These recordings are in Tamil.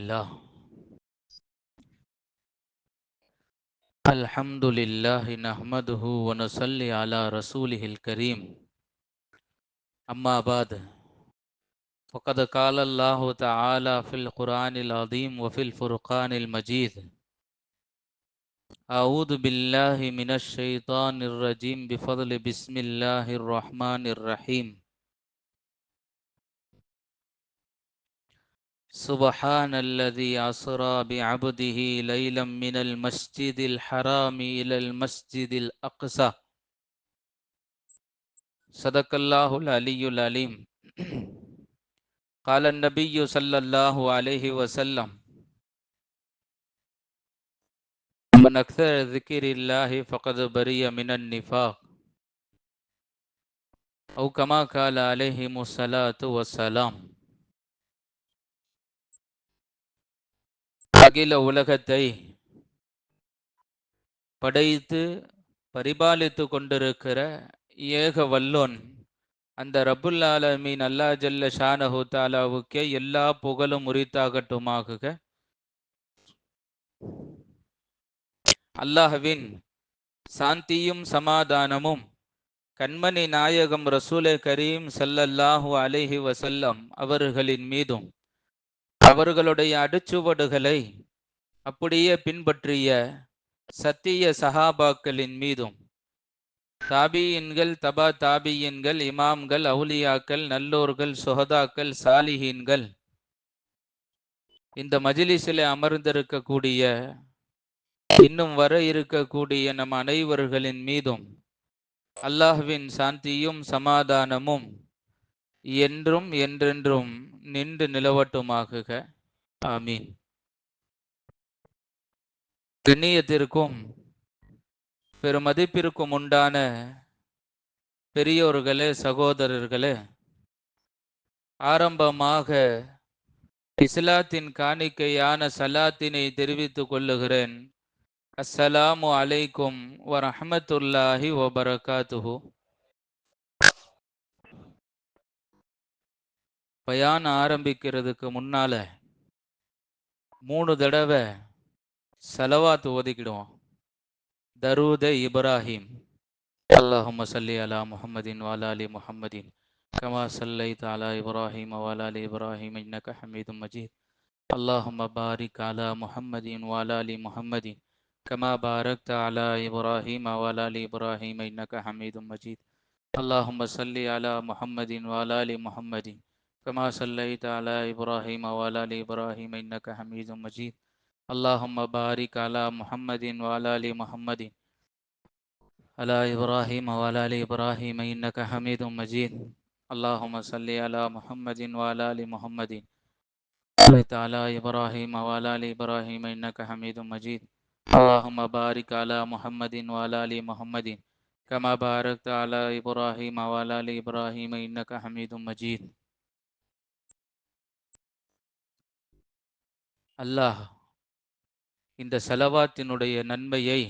لله الحمد لله نحمده ونصلي على رسوله الكريم أما بعد فقد قال الله تعالى في القرآن العظيم وفي الفرقان المجيد أعوذ بالله من الشيطان الرجيم بفضل بسم الله الرحمن الرحيم سبحان الذي أسرى بعبده ليلا من المسجد الحرام إلى المسجد الأقصى صدق الله العلي العليم قال النبي صلى الله عليه وسلم من أكثر ذكر الله فقد برئ من النفاق أو كما قال عليهم الصلاة والسلام. அகில உலகத்தை படைத்து பரிபாலித்து கொண்டிருக்கிற ஏக வல்லோன் அந்த ரப்புல் ஆலமீன் அல்லாஹ் ஜல்ல ஷானஹு தஆலாவுக்கே எல்லா புகழும் உரித்தாகட்டுமாகுக. அல்லாஹ்வின் சாந்தியும் சமாதானமும் கண்மணி நாயகம் ரசூலே கரீம் ஸல்லல்லாஹு அலைஹி வஸல்லம் அவர்களின் மீதும் அவர்களுடைய அடிச்சுவடுகளை அப்படியே பின்பற்றிய சத்திய சஹாபாக்களின் மீதும் தாபியின்கள் தபா தாபியின்கள் இமாம்கள் அவுலியாக்கள் நல்லோர்கள் சுஹதாக்கள் சாலிஹீன்கள் இந்த மஜ்லிஸிலே அமர்ந்திருக்கக்கூடிய இன்னும் வர இருக்கக்கூடிய நம் அனைவர்களின் மீதும் அல்லாஹ்வின் சாந்தியும் சமாதானமும் என்றும் என்றென்றும் நின்று நிலவட்டுமாகுக. ஆமீன். கண்ணியத்திற்கும் பெருமதிப்பிற்கும் உண்டான பெரியோர்களே, சகோதரர்களே, ஆரம்பமாக இஸ்லாத்தின் காணிக்கையான சலாத்தினை தெரிவித்துக் கொள்ளுகிறேன். அஸ்ஸலாமு அலைக்கும் வரஹ்மத்துல்லாஹி வபரகாத்துஹு. பயான் ஆரம்பிக்கிறதுக்கு முன்னால 3 தடவை சலவாத் ஓதிக்கிடுவோம். தரூதே இப்ராஹிம். அல்லாஹும்ம ஸல்லி அலா முஹம்மதின் வஅலா ஆலி முஹம்மதின் கமா ஸல்லைத அலா இப்ராஹிம் வஅலா ஆலி இப்ராஹிம் இன்னக ஹமீதும் மஜீத். அல்லாஹும்ம பாரிக் அலா முஹம்மதின் வஅலா ஆலி முஹம்மதின் கமா பாரக்த அலா இப்ராஹிம் வஅலா ஆலி இப்ராஹிம் இன்னக ஹமீதும் மஜீத். அல்லாஹும்ம ஸல்லி அலா முஹம்மதின் வஅலா ஆலி முஹம்மதின் கமா ஸல்லைத அலா இப்ராஹிம் வஅலா ஆலி இப்ராஹிம் இன்னக ஹமீதும் மஜீத். அல்லாஹும்ம பாரிக் அலா முஹம்மதின் வஅலா ஆலி முஹம்மதின் அலா இப்ராஹிம் வஅலா ஆலி இப்ராஹிம் இன்னக ஹமீதும் மஜீத். அல்லாஹும்ம ஸல்லி அலா முஹம்மதின் வஅலா ஆலி முஹம்மதின் அலா இப்ராஹிம் வஅலா ஆலி இப்ராஹிம் இன்னக ஹமீதும் மஜீத். அல்லாஹும்ம பாரிக் அலா முஹம்மதின் வஅலா ஆலி முஹம்மதின் கமா பாரக்த அலா இப்ராஹிம் வஅலா ஆலி இப்ராஹிம் இன்னக ஹமீதும் மஜீத். அல்லாஹ் இந்த ஸலவாத்தினுடைய நன்மையை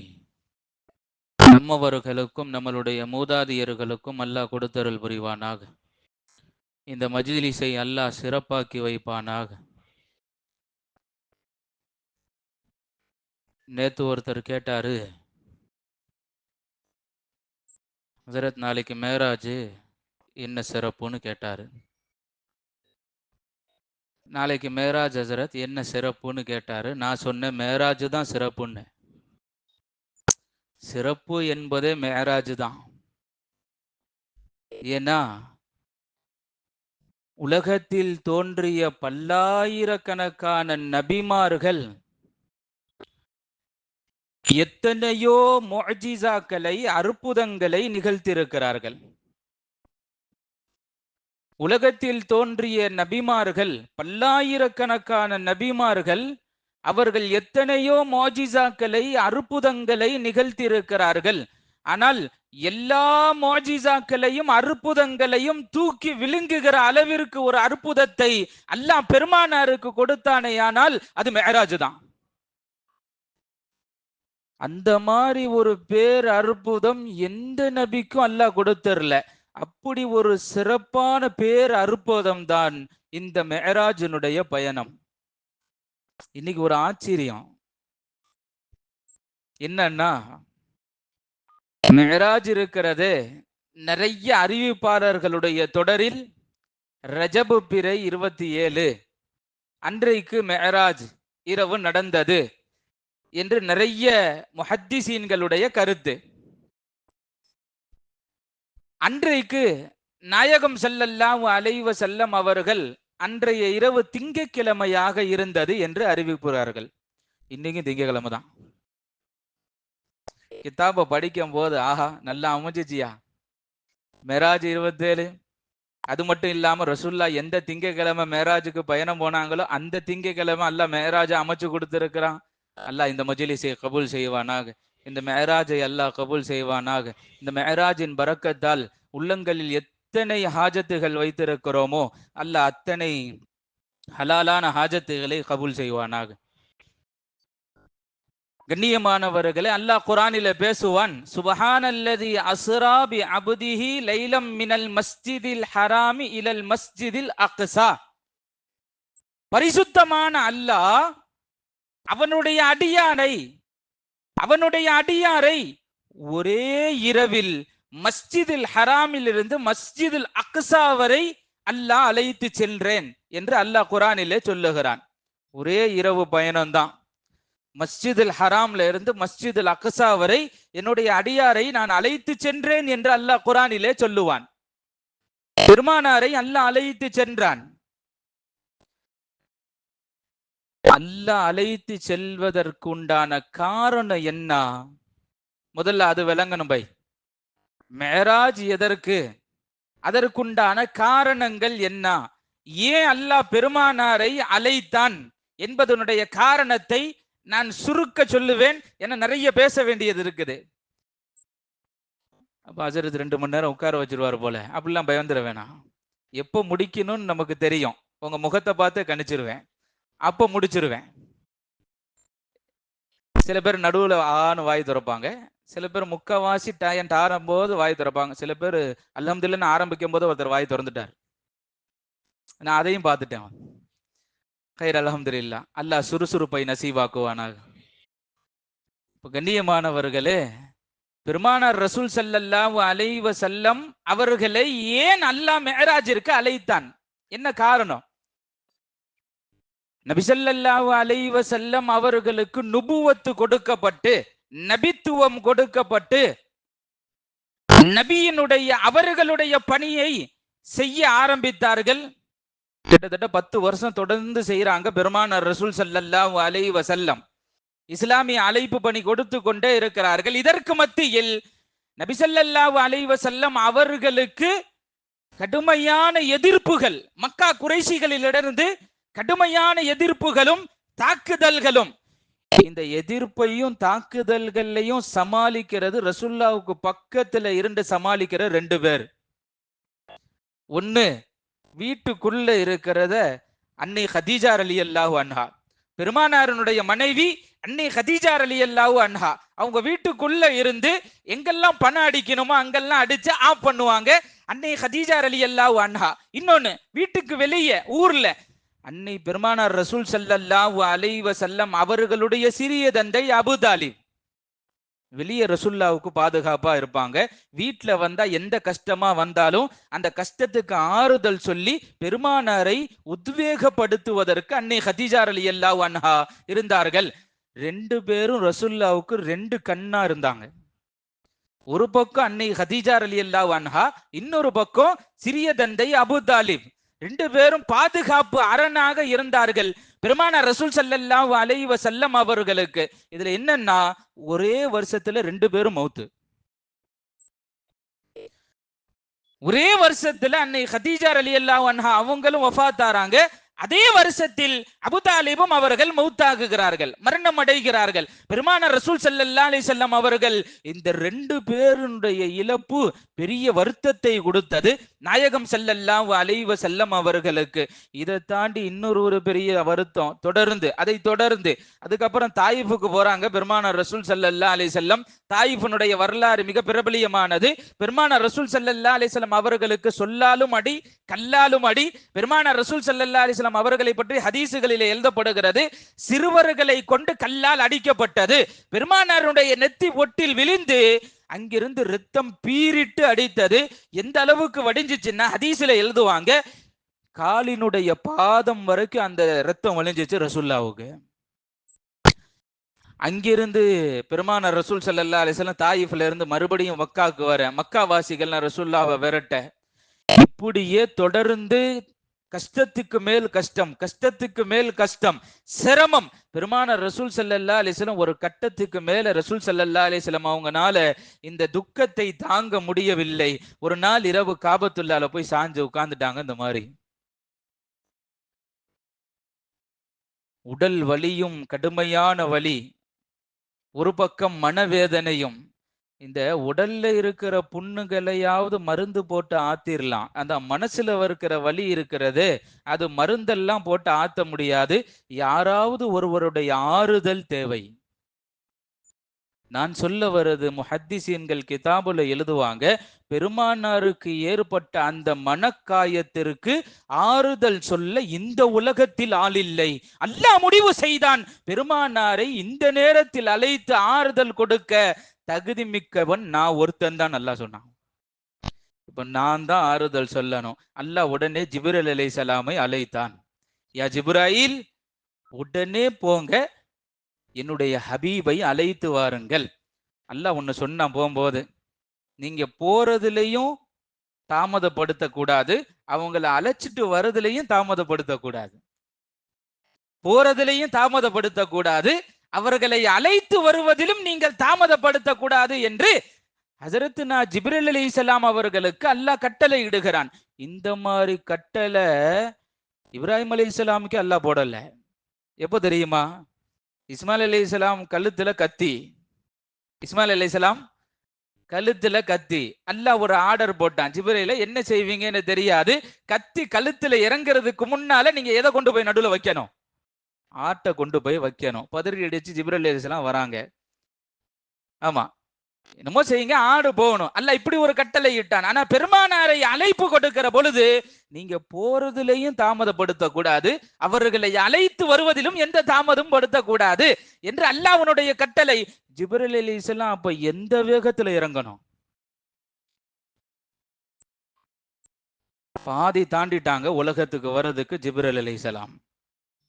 நம்மவர்களுக்கும் நம்மளுடைய மூதாதையர்களுக்கும் அல்லாஹ் கொடுத்தருள் புரிவானாக. இந்த மஜ்லிஸை அல்லாஹ் சிறப்பாக்கி வைப்பானாக. நேத்து ஒருத்தர் கேட்டாரு, ஹஸரத் நாளைக்கு மேராஜ் என்ன சிறப்புன்னு கேட்டாரு. நாளைக்கு மேராஜ் ஹஸரத் என்ன சிறப்புன்னு கேட்டாரு. நான் சொன்னேன் மேராஜ் தான் சிறப்புன்னு. சிறப்பு என்பதே மேராஜ் தான். ஏன்னா உலகத்தில் தோன்றிய பல்லாயிரக்கணக்கான நபிமார்கள் எத்தனையோ முஅ்ஜிஸாக்களை, அற்புதங்களை நிகழ்த்தியிருக்கிறார்கள். உலகத்தில் தோன்றிய நபிமார்கள், பல்லாயிரக்கணக்கான நபிமார்கள், அவர்கள் எத்தனையோ முஅ்ஜிஸாக்களை, அற்புதங்களை நிகழ்த்தியிருக்கிறார்கள். ஆனால் எல்லா முஅ்ஜிஸாக்களையும் அற்புதங்களையும் தூக்கி விழுங்குகிற அளவிற்கு ஒரு அற்புதத்தை அல்லாஹ் பெருமானாருக்கு கொடுத்தானேயானால் அது மிஅராஜ் தான். அந்த மாதிரி ஒரு பேர் அற்புதம் எந்த நபிக்கும் அல்லாஹ் கொடுத்தரல. அப்படி ஒரு சிறப்பான பேர் அற்புதம் தான் இந்த மிஅராஜினுடைய பயணம். இன்னைக்கு ஒரு ஆச்சரியம் என்னன்னா, மெஹராஜ் இருக்கிறது நிறைய அறிவிப்பாளர்களுடைய தொடரில் ரஜபு பிறை 27 அன்றைக்கு மெஹராஜ் இரவு நடந்தது என்று நிறைய முஹத்திசீன்களுடைய கருத்து. அன்றைக்கு நாயகம் ஸல்லல்லாஹு அலைஹி வஸல்லம் அவர்கள் அன்றைய இரவு திங்கட்கிழமையாக இருந்தது என்று அறிவிக்கிறார்கள். இன்னைக்கும் திங்கக்கிழமை தான். கிதாபை படிக்கும் போது ஆஹா நல்லா அமைஞ்சிச்சியா, மெராஜ் 27. அது மட்டும் இல்லாம ரசூல்லா எந்த திங்கக்கிழமை மேராஜுக்கு பயணம் போனாங்களோ அந்த திங்கக்கிழமை அல்லாஹ் மேராஜை அமைச்சு கொடுத்திருக்கிறான். அல்லாஹ் இந்த மஜ்லிஸை கபூல் செய்வானாக, இந்த மேராஜை அல்லாஹ் கபூல் செய்வானாக. இந்த மேராஜின் பரக்கத்தால் உள்ளங்களில் எத்தனை ஹாஜத்துகள் வைத்திருக்கிறோமோ அல்லாஹ் அத்தனை ஹலாலான ஹாஜத்துகளை கபூல் செய்வானாக. கண்ணியமானவர்களே, அல்லாஹ் குர்ஆனில பேசுவான், சுப்ஹானல்லதி அஸ்ரா பி அப்திஹி லைலம் மினல் மஸ்ஜிதில் ஹராமி இலல் மஸ்ஜிதில் அக்ஸா. பரிசுத்தமான அல்லாஹ் அவனுடைய அடியாரை ஒரே இரவில் மஸ்ஜிதில் ஹராமில் இருந்து மஸ்ஜிதில் அக்ஸா வரை அல்லாஹ் அழைத்து சென்றேன் என்று அல்லாஹ் குர்ஆனிலே சொல்லுகிறான். ஒரே இரவு பயணம்தான். மஸ்ஜிதுல் ஹராம்ல இருந்து மஸ்ஜிதுல் அக்ஸா வரை என்னுடைய அடியாரை நான் அழைத்து சென்றேன் என்று அல்லாஹ் குர்ஆனிலே சொல்லுவான். பெருமானாரை அல்லாஹ் அழைத்து சென்றான். அல்லாஹ் அழைத்து செல்வதற்குண்டான காரணம் என்ன? முதல்ல அது விளங்கணும் பை. மேராஜ் எதற்கு, அதற்குண்டான காரணங்கள் என்ன, ஏன் அல்லாஹ் பெருமானாரை அழைத்தான் என்பதனுடைய காரணத்தை நான் சுருக்க சொல்லுவேன். என நிறைய பேச வேண்டியது இருக்குது. அப்ப ஹஜ்ரத் 2 மணி நேரம் உட்கார வச்சிருவாரு போல, அப்படிலாம் பயந்துட வேணாம். எப்போ முடிக்கணும்னு நமக்கு தெரியும். உங்க முகத்தை பார்த்து கணிச்சிருவேன், அப்போ முடிச்சிருவேன். சில பேர் நடுவில் ஆன்னு வாய் திறப்பாங்க, சில பேர் முக்கவாசி டயன்ட் ஆரம்போது வாய் திறப்பாங்க, சில பேர் அல்ஹம்துலில்லாஹ்னு ஆரம்பிக்கும் போது ஒருத்தர் வாய் திறந்துட்டார். நான் அதையும் பார்த்துட்டேன். கைர் அல்ஹம்துலில்லாஹ், அல்லாஹ் சுறுசுறுப்பை நசீவாக்குவானாக. இப்போ கண்ணியமானவர்களே, பெருமானார் ரசூல் ஸல்லல்லாஹு அலைஹி வஸல்லம் அவர்களை ஏன் அல்லாஹ் மிஅராஜிற்கு அழைத்தான்? என்ன காரணம்? நபி ஸல்லல்லாஹு அலைஹி வஸல்லம் அவர்களுக்கு நுபுவத்து கொடுக்கப்பட்டு, நபித்துவம் கொடுக்கப்பட்டு, நபியினுடைய அவர்களுடைய பணியை செய்ய ஆரம்பித்தார்கள். கிட்டத்தட்ட 10 வருஷம் தொடர்ந்து செய்யறாங்க பெருமானார் ரசூல் ஸல்லல்லாஹு அலைஹி வஸல்லம். இஸ்லாமிய அழைப்பு பணி கொடுத்து கொண்டே இருக்கிறார்கள். இதற்கு மத்தியில் நபி ஸல்லல்லாஹு அலைஹி வஸல்லம் அவர்களுக்கு கடுமையான எதிர்ப்புகள், மக்கா குறைஷிகளிலிருந்து கடுமையான எதிர்ப்புகளும் தாக்குதல்களும். இந்த எதிர்ப்பையும் தாக்குதல்களையும் சமாளிக்கிறது ரசூலுல்லாஹ்வுக்கு பக்கத்துல இருந்து சமாளிக்கிற 2 பேர். ஒன்னு வீட்டுக்குள்ள இருக்கிறத அன்னை ஹதீஜா ரலியல்லாஹு அன்ஹா, பெருமானாருடைய மனைவி அன்னை ஹதீஜா ரலியல்லாஹு அன்ஹா. அவங்க வீட்டுக்குள்ள இருந்து எங்கெல்லாம் பணம் அடிக்கணுமோ அங்கெல்லாம் அடிச்சு ஆஃப் பண்ணுவாங்க அன்னை ஹதீஜா ரலியல்லாஹு அன்ஹா. இன்னொன்னு வீட்டுக்கு வெளியே ஊர்ல அன்னை பெருமானார் ரசூல் ஸல்லல்லாஹு அலைஹி வஸல்லம் அவர்களுடைய சிறிய தந்தை அபூ தாலிப் வெளியே ரசூலுல்லாஹ்வுக்கு பாதுகாப்பா இருப்பாங்க. வீட்டுல வந்தா எந்த கஷ்டமா வந்தாலும் அந்த கஷ்டத்துக்கு ஆறுதல் சொல்லி பெருமானாரை உத்வேகப்படுத்துவதற்கு அன்னை ஹதீஜா ரலியல்லாஹு அன்ஹா இருந்தார்கள். 2 பேரும் ரசூலுல்லாஹ்வுக்கு 2 கண்ணா இருந்தாங்க. ஒரு பக்கம் அன்னை ஹதீஜா ரலியல்லாஹு அன்ஹா, இன்னொரு பக்கம் சிறிய தந்தை அபூ தாலிப். 2 பேரும் பாதுகாப்பு அரணாக இருந்தார்கள் பெருமானார் ரசூல் ஸல்லல்லாஹு அலைஹி வஸல்லம் அவர்களுக்கு. இதுல என்னன்னா, ஒரே வருஷத்துல 2 பேரும் மௌத்து. ஒரே வருஷத்துல அன்னை ஹதீஜா ரலியல்லாஹு அன்ஹா அவங்களும் வஃபாத் ஆறாங்க. அதே வருஷத்தில் அபூ தாலிபும் அவர்கள் மௌத்தாகுகிறார்கள், மரணம் அடைகிறார்கள். பெருமானார் ரசூல் ஸல்லல்லாஹு அலைஹி வஸல்லம் அவர்கள் இந்த 2 பேருடைய இழப்பு பெரிய வருத்தத்தை கொடுத்தது நாயகம் ஸல்லல்லாஹு அலைஹி வஸல்லம் அவர்களுக்கு. இதை தாண்டி இன்னொரு பெரிய வருத்தம் தொடர்ந்து, அதை தொடர்ந்து அதுக்கப்புறம் தாயிஃபுக்கு போறாங்க பெருமானார் ரசூல் ஸல்லல்லாஹு அலைஹி வஸல்லம். தாயிஃபினுடைய வரலாறு மிக பிரபலியமானது. பெருமானார் ரசூல் ஸல்லல்லாஹு அலைஹி வஸல்லம் அவர்களுக்கு சொல்லாலும் அடி, கல்லாலும் அடி. பெருமானார் ரசூல் ஸல்லல்லாஹு அலைஹி வஸல்லம் அலைஹிஸ்ஸலாம் அவர்களை பற்றி ஹதீசுகளிலே எழுதப்படுகிறது. சிறுவர்களை கொண்டு கல்லால் அடிக்கப்பட்டது. பெருமானாருடைய நெத்தி ஒட்டில் விழுந்து அங்கிருந்து ரத்தம் பீரிட்டு அடித்தது. எந்த அளவுக்கு வடிஞ்சிச்சுன்னா ஹதீஸ்ல எழுதுவாங்க, காலினுடைய பாதம் வரைக்கும் அந்த ரத்தம் வழிஞ்சிச்சு ரசூலுல்லாவுக்கு. அங்கிருந்து பெருமானார் ரசூல் ஸல்லல்லாஹு அலைஹி வஸல்லம் தாயிஃப்ல இருந்து மறுபடியும் மக்காவுக்கு வர, மக்கா வாசிகள் ரசூலுல்லாவை விரட்ட, இப்படியே தொடர்ந்து கஷ்டத்துக்கு மேல் கஷ்டம், கஷ்டத்துக்கு மேல் கஷ்டம், சிரமம். பெருமானார் ரசூல் ஸல்லல்லாஹு அலைஹி வஸல்லம் ஒரு கட்டத்துக்கு மேல ரசூல் ஸல்லல்லாஹு அலைஹி வஸல்லம் அவங்கனால இந்த துக்கத்தை தாங்க முடியவில்லை. ஒரு நாள் இரவு காபத்துல்லாஹ்ல போய் சாஞ்சு உட்கார்ந்துட்டாங்க. இந்த மாதிரி உடல் வலியும் கடுமையான வலி, ஒரு பக்கம் மனவேதனையும். இந்த உடல்ல இருக்கிற புண்ணுகளையாவது மருந்து போட்டு ஆத்திரலாம், அந்த மனசுல இருக்கிற வலி இருக்கிறது, அது மருந்தெல்லாம் போட்டு ஆத்த முடியாது. யாராவது ஒருவருடைய ஆறுதல் தேவை. நான் சொல்ல வருது, முஹத்திஸீன்கள் கிதாபுல எழுதுவாங்க, பெருமானாருக்கு ஏற்பட்ட அந்த மனக்காயத்திற்கு ஆறுதல் சொல்ல இந்த உலகத்தில் ஆள் இல்லை. அல்லாஹ் முடிவு செய்தான், பெருமானாரை இந்த நேரத்தில் அழைத்து ஆறுதல் கொடுக்க தகுதி மிக்கவன் நான் ஒருத்தன் தான் அல்லாஹ் சொன்னான். இப்ப நான் தான் ஆறுதல் சொல்லணும். அல்லாஹ் உடனே ஜிப்ரீல் அலைஹிஸ்ஸலாமை அழைத்தான். யா ஜிப்ராயில், உடனே போங்க, என்னுடைய ஹபீபை அழைத்து வாருங்கள். அல்லாஹ் ஒன்னு சொன்னா, போகும்போது நீங்க போறதுலையும் தாமதப்படுத்த கூடாது, அவங்கள அழைச்சிட்டு வரதுலையும் தாமதப்படுத்த கூடாது. போறதுலையும் தாமதப்படுத்த கூடாது, அவர்களை அழைத்து வருவதிலும் நீங்கள் தாமதப்படுத்த கூடாது என்று ஹஜரத்துனா ஜிப்ரீல் அலைஹிஸ்ஸலாம் அவர்களுக்கு அல்லாஹ் கட்டளை இடுகிறான். இந்த மாதிரி கட்டளை இப்ராஹிம் அலைஹிஸ்ஸலாமுக்கு அல்லாஹ் போடல. எப்போ தெரியுமா? இஸ்மாயில் அலைஹிஸ்ஸலாம் கழுத்துல கத்தி, இஸ்மாயில் அலைஹிஸ்ஸலாம் கழுத்துல கத்தி, அல்லாஹ் ஒரு ஆர்டர் போட்டான், ஜிப்ரீல என்ன செய்வீங்கன்னு தெரியாது, கத்தி கழுத்துல இறங்குறதுக்கு முன்னால நீங்க எதை கொண்டு போய் நடுவில் வைக்கணும்? ஆட்டை கொண்டு போய் வைக்கணும். பதறி அடிச்சு ஜிப்ரீல் அலைஹிஸ்ஸலாம் வராங்க. ஆமா, என்னமோ செய்யுங்க, ஆடு போகணும். அல்லாஹ் இப்படி ஒரு கட்டளை இட்டான். ஆனா பெருமானாரை அழைப்பு கொடுக்கிற பொழுது நீங்க போறதுலையும் தாமதப்படுத்த கூடாது, அவர்களை அழைத்து வருவதிலும் எந்த தாமதம் படுத்தக்கூடாது என்று அல்லாஹ்வுடைய கட்டளை. ஜிப்ரீல் அலைஹிஸ்ஸலாம் அப்ப எந்த வேகத்துல இறங்கணும்? பாதி தாண்டிட்டாங்க உலகத்துக்கு வர்றதுக்கு ஜிப்ரீல் அலைஹிஸ்ஸலாம்.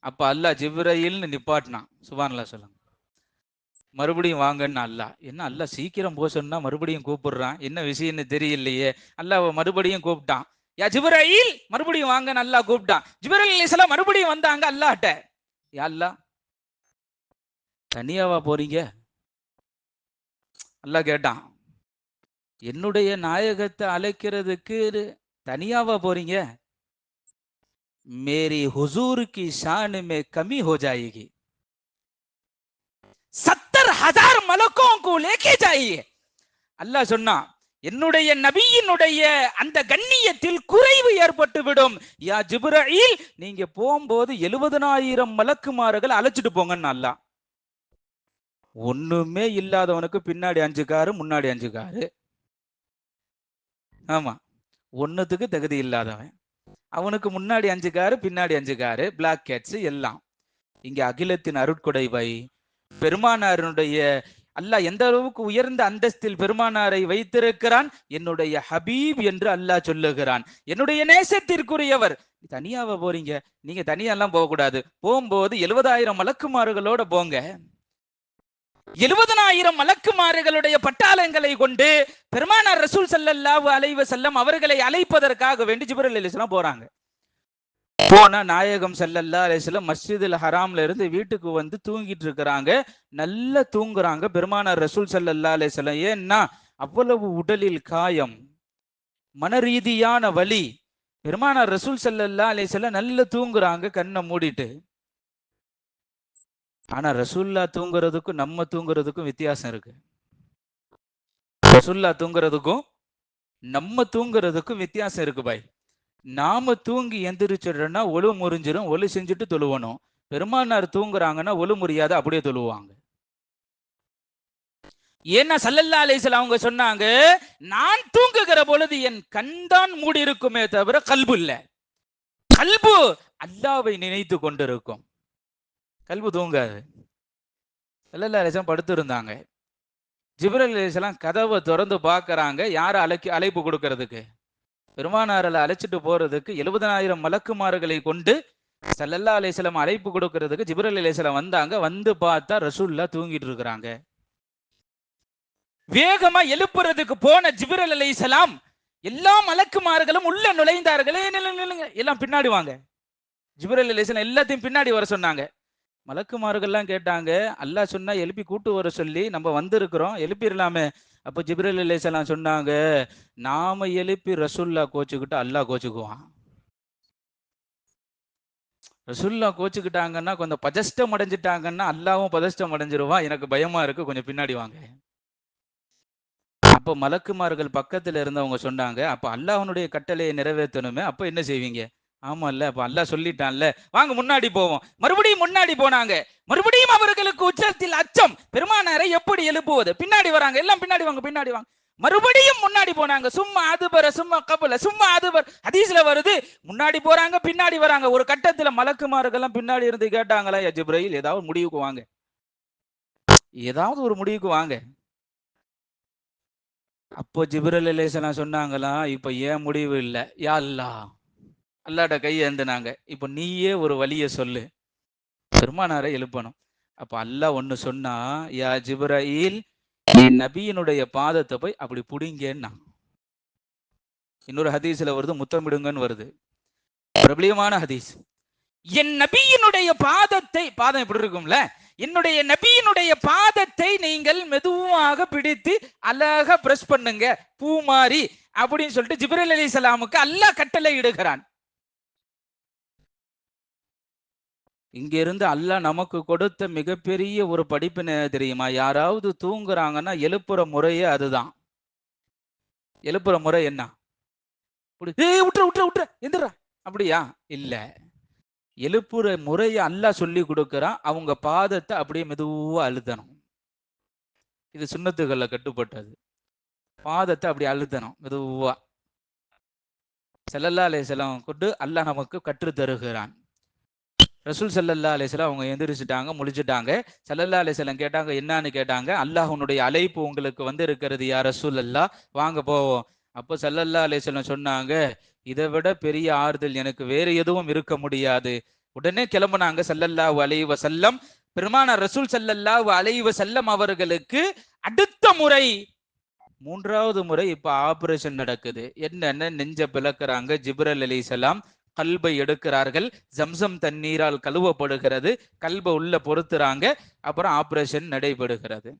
அப்ப அல்லாஹ் ஜிப்ரீல்னு நிப்பாட்டினான். சுப்ஹானல்லாஹ் சொல்லுங்க. மறுபடியும் வாங்கன்னு அல்லாஹ். என்ன அல்லாஹ் சீக்கிரம் போக சொன்னா மறுபடியும் கூப்பிடுறான், என்ன விஷயம்னு தெரியலையே. அல்லாஹ் மறுபடியும் கூப்பிட்டான். யா ஜிப்ரீல், மறுபடியும் வாங்கன்னு அல்லாஹ் கூப்பிட்டான். ஜிப்ரீல் அலைஹிஸ்ஸலாம் மறுபடியும் வந்தாங்க அல்லாஹ்ட்ட. யா அல்லாஹ், தனியாவா போறீங்க? அல்லாஹ் கேட்டான், என்னுடைய நாயகத்தை அழைக்கிறதுக்கு தனியாவா போறீங்க? மேரி ஹுசூர் கி ஷான் மே கமி ஹோ ஜாயேகி, 70,000 மலக்கோं को लेके जाइए. அல்லாஹ் சொன்னான், என்னுடைய நபியினுடைய அந்த கண்ணியத்தில் குறைவு ஏற்பட்டு விடும். யா ஜிப்ரீல், நீங்க போகும்போது 70,000 மலக்குமார்கள் அழைச்சிட்டு போங்கன்னு அல்லாஹ். ஒண்ணுமே இல்லாதவனுக்கு பின்னாடி 5 காரு, முன்னாடி 5 காரு. ஆமா, ஒண்ணுத்துக்கு தகுதி இல்லாதவன், அவனுக்கு முன்னாடி 5 காரு, பின்னாடி 5 காரு, பிளாக் கேட்ஸ் எல்லாம். இங்க அகிலத்தின் அருட்கொடை வை பெருமானாருடைய அல்லாஹ் எந்த அளவுக்கு உயர்ந்த அந்தஸ்தில் பெருமானாரை வைத்திருக்கிறான். என்னுடைய ஹபீப் என்று அல்லாஹ் சொல்லுகிறான், என்னுடைய நேசத்திற்குரியவர். தனியாவா போறீங்க? நீங்க தனியாலாம் போக கூடாது, போகும்போது 70,000 மலக்குமார்களோட போங்க. 70,000 மலக்குமார்களுடைய பட்டாளங்களை கொண்டு பெருமானார் ரசூல் ஸல்லல்லாஹு அலைஹி வஸல்லம் அவர்களை அழைப்பதற்காக வேண்டி ஜிப்ரீல் அலைஹிஸ்ஸலாம் போறாங்க. போனா நாயகம் ஸல்லல்லாஹு அலைஹி வஸல்லம் மஸ்ஜிதுல் ஹராம்ல இருந்து வீட்டுக்கு வந்து தூங்கிட்டு இருக்கிறாங்க. நல்லா தூங்குறாங்க பெருமானார் ரசூல் ஸல்லல்லாஹு அலைஹி வஸல்லம். ஏன்னா அவ்வளவு உடலில் காயம், மன ரீதியான வலி. பெருமானார் ரசூல் ஸல்லல்லாஹு அலைஹி வஸல்லம் நல்லா தூங்குறாங்க கண்ணை மூடிட்டு. ஆனா ரசூல்லா தூங்குறதுக்கும் நம்ம தூங்குறதுக்கும் வித்தியாசம் இருக்கு. ரசூல்லா தூங்குறதுக்கும் நம்ம தூங்குறதுக்கும் வித்தியாசம் இருக்கு பாய். நாம தூங்கி எந்திரிச்சிடுறோம்னா ஒழு முறிஞ்சிரும், ஒழு செஞ்சுட்டு தொழுவணும். பெருமானார் தூங்குறாங்கன்னா ஒழு முறியாத அப்படியே தொழுவாங்க. ஏன்னா ஸல்லல்லாஹு அலைஹி வஸல்லம் அவங்க சொன்னாங்க, நான் தூங்குகிற பொழுது என் கண் தான் மூடி இருக்குமே தவிர கல்பு இல்ல. கல்பு அல்லாவை நினைத்து கொண்டிருக்கும். கல்பு தூங்காது. ஸல்லல்லாஹு அலைஹி வஸல்லம் படுத்து இருந்தாங்க. ஜிப்ரீல் அலைஹிஸ்ஸலாம் கதவை திறந்து பார்க்கறாங்க. யாரை அழைப்பு கொடுக்கறதுக்கு? பெருமானாரை அழைச்சிட்டு போறதுக்கு 70,000 மலக்குமார்களை கொண்டு ஸல்லல்லாஹு அலைஹி வஸல்லம் அழைப்பு கொடுக்கறதுக்கு ஜிப்ரீல் அலைஹிஸ்ஸலாம் வந்தாங்க. வந்து பார்த்தா ரசூலுல்லாஹ் தூங்கிட்டு இருக்கிறாங்க. வேகமா எழுப்புறதுக்கு போன ஜிப்ரீல் அலைஹிஸ்ஸலாம் எல்லா மலக்குமார்களும் உள்ள நுழைந்தார்களே. எல்லாம் பின்னாடி வாங்க. ஜிப்ரீல் அலைஹிஸ்ஸலாம் எல்லாத்தையும் பின்னாடி வர சொன்னாங்க. மலக்குமார்கள்லாம் கேட்டாங்க, அல்லாஹ் சொன்னா எழுப்பி கூட்டு வர சொல்லி நம்ம வந்திருக்கிறோம், எழுப்பிடலாமே. அப்போ ஜிப்ரீல் அலைஹிஸ்ஸலாம் சொன்னாங்க, நாம எழுப்பி ரசூலுல்லாஹ் கோச்சுக்கிட்டு அல்லாஹ் கோச்சுக்குவான். ரசூலுல்லாஹ் கோச்சுக்கிட்டாங்கன்னா, கொஞ்சம் பதஷ்டம் அடைஞ்சிட்டாங்கன்னா அல்லாவும் பதஷ்டம் அடைஞ்சிருவான். எனக்கு பயமா இருக்கு, கொஞ்சம் பின்னாடி வாங்க. அப்போ மலக்குமார்கள் பக்கத்துல இருந்தவங்க சொன்னாங்க, அப்ப அல்லாஹ்வுடைய கட்டளையை நிறைவேற்றணுமே, அப்ப என்ன செய்வீங்க? ஆமா இல்ல, அப்ப அல்லாஹ் சொல்லிட்டான்ல, வாங்க முன்னாடி போவோம். மறுபடியும் முன்னாடி போனாங்க. மறுபடியும் அவர்களுக்கு உச்சத்தில் அச்சம், பெருமானாரை எப்படி எழுப்புவது? பின்னாடி வராங்க, எல்லாம் பின்னாடி வாங்க, பின்னாடி வாங்க. மறுபடியும் முன்னாடி போனாங்க. சும்மா அதுபர சும்மா கபல சும்மா அதுபர் ஹதீஸ்ல வருது. முன்னாடி போறாங்க, பின்னாடி வராங்க. ஒரு கட்டத்துல மலக்குமார்கள்லாம் பின்னாடி இருந்து கேட்டாங்களா, யா ஜிப்ரீல் ஏதாவது முடிவுக்கு வாங்க, ஏதாவது ஒரு முடிவுக்கு வாங்க. அப்போ ஜிப்ரீல் அலைஹிஸ்ஸலாம் சொன்னாங்களா, இப்ப ஏன் முடிவு இல்ல, யா அல்லாஹ், அல்லாஹ்ட்ட கை ஏந்தினாங்க. இப்ப நீயே ஒரு வழியை சொல்லு, பெருமானாரை எழுப்பணும். அப்ப அல்லாஹ் ஒன்னு சொன்னா, யா ஜிப்ரீல், என் நபியினுடைய பாதத்தை போய் அப்படி புடிங்கன்னா. இன்னொரு ஹதீஸ்ல வருது, முத்தமிடுங்கன்னு வருது, பிரபலியமான ஹதீஸ். என் நபியினுடைய பாதத்தை, பாதம் எப்படி இருக்கும்ல, என்னுடைய நபியினுடைய பாதத்தை நீங்கள் மெதுவாக பிடித்து அழகா பிரஸ் பண்ணுங்க, பூமாரி அப்படின்னு சொல்லிட்டு ஜிப்ரீல் அலைஹிஸ்ஸலாமுக்கு அல்லாஹ் கட்டளை இடுகிறான். இங்க இருந்து அல்லாஹ் நமக்கு கொடுத்த மிகப்பெரிய ஒரு படிப்பினை தெரியுமா? யாராவது தூங்குறாங்கன்னா எழுப்புற முறையே அதுதான். எழுப்புற முறை என்ன? விட்டுற எந்திரா, அப்படியா? இல்ல, எழுப்புற முறையை அல்லாஹ் சொல்லி கொடுக்கிறான். அவங்க பாதத்தை அப்படியே மெதுவா அழுத்தணும். இது சுன்னத்துகள்ல கட்டுப்பட்டது. பாதத்தை அப்படி அழுத்தணும் மெதுவா. ஸல்லல்லாஹு அலைஹி வஸல்லம் கொண்டு அல்லாஹ் நமக்கு கற்று தருகிறான். ரசூல் ஸல்லல்லாஹு அலைஹி வஸல்லம் அவங்க எந்திரிச்சிட்டாங்க, முழிச்சிட்டாங்க. ஸல்லல்லாஹு அலைஹி வஸல்லம் கேட்டாங்க, என்னன்னு கேட்டாங்க. அல்லாஹ்வுடைய அழைப்பு உங்களுக்கு வந்து இருக்கிறது யா ரசூலல்லாஹ், வாங்க போவோம். அப்போ ஸல்லல்லாஹு அலைஹி வஸல்லம் சொன்னாங்க, இதை விட பெரிய ஆறுதல் எனக்கு வேறு எதுவும் இருக்க முடியாது. உடனே கிளம்புனாங்க ஸல்லல்லாஹு அலைஹி வஸல்லம். பெருமானார் ரசூல் ஸல்லல்லாஹு அலைஹி வஸல்லம் அவர்களுக்கு அடுத்த முறை, மூன்றாவது முறை இப்ப ஆபரேஷன் நடக்குது. என்னன்னு நெஞ்ச பிளக்குறாங்க. ஜிப்ரீல் அலைஹிஸ்ஸலாம் கல்பை எடுக்கிறார்கள். ஜம்சம் தண்ணீரால் கழுவப்படுகிறது. கல்பை உள்ள பொருத்துறாங்க. அப்புறம் ஆபரேஷன் நடைபெறுகிறது.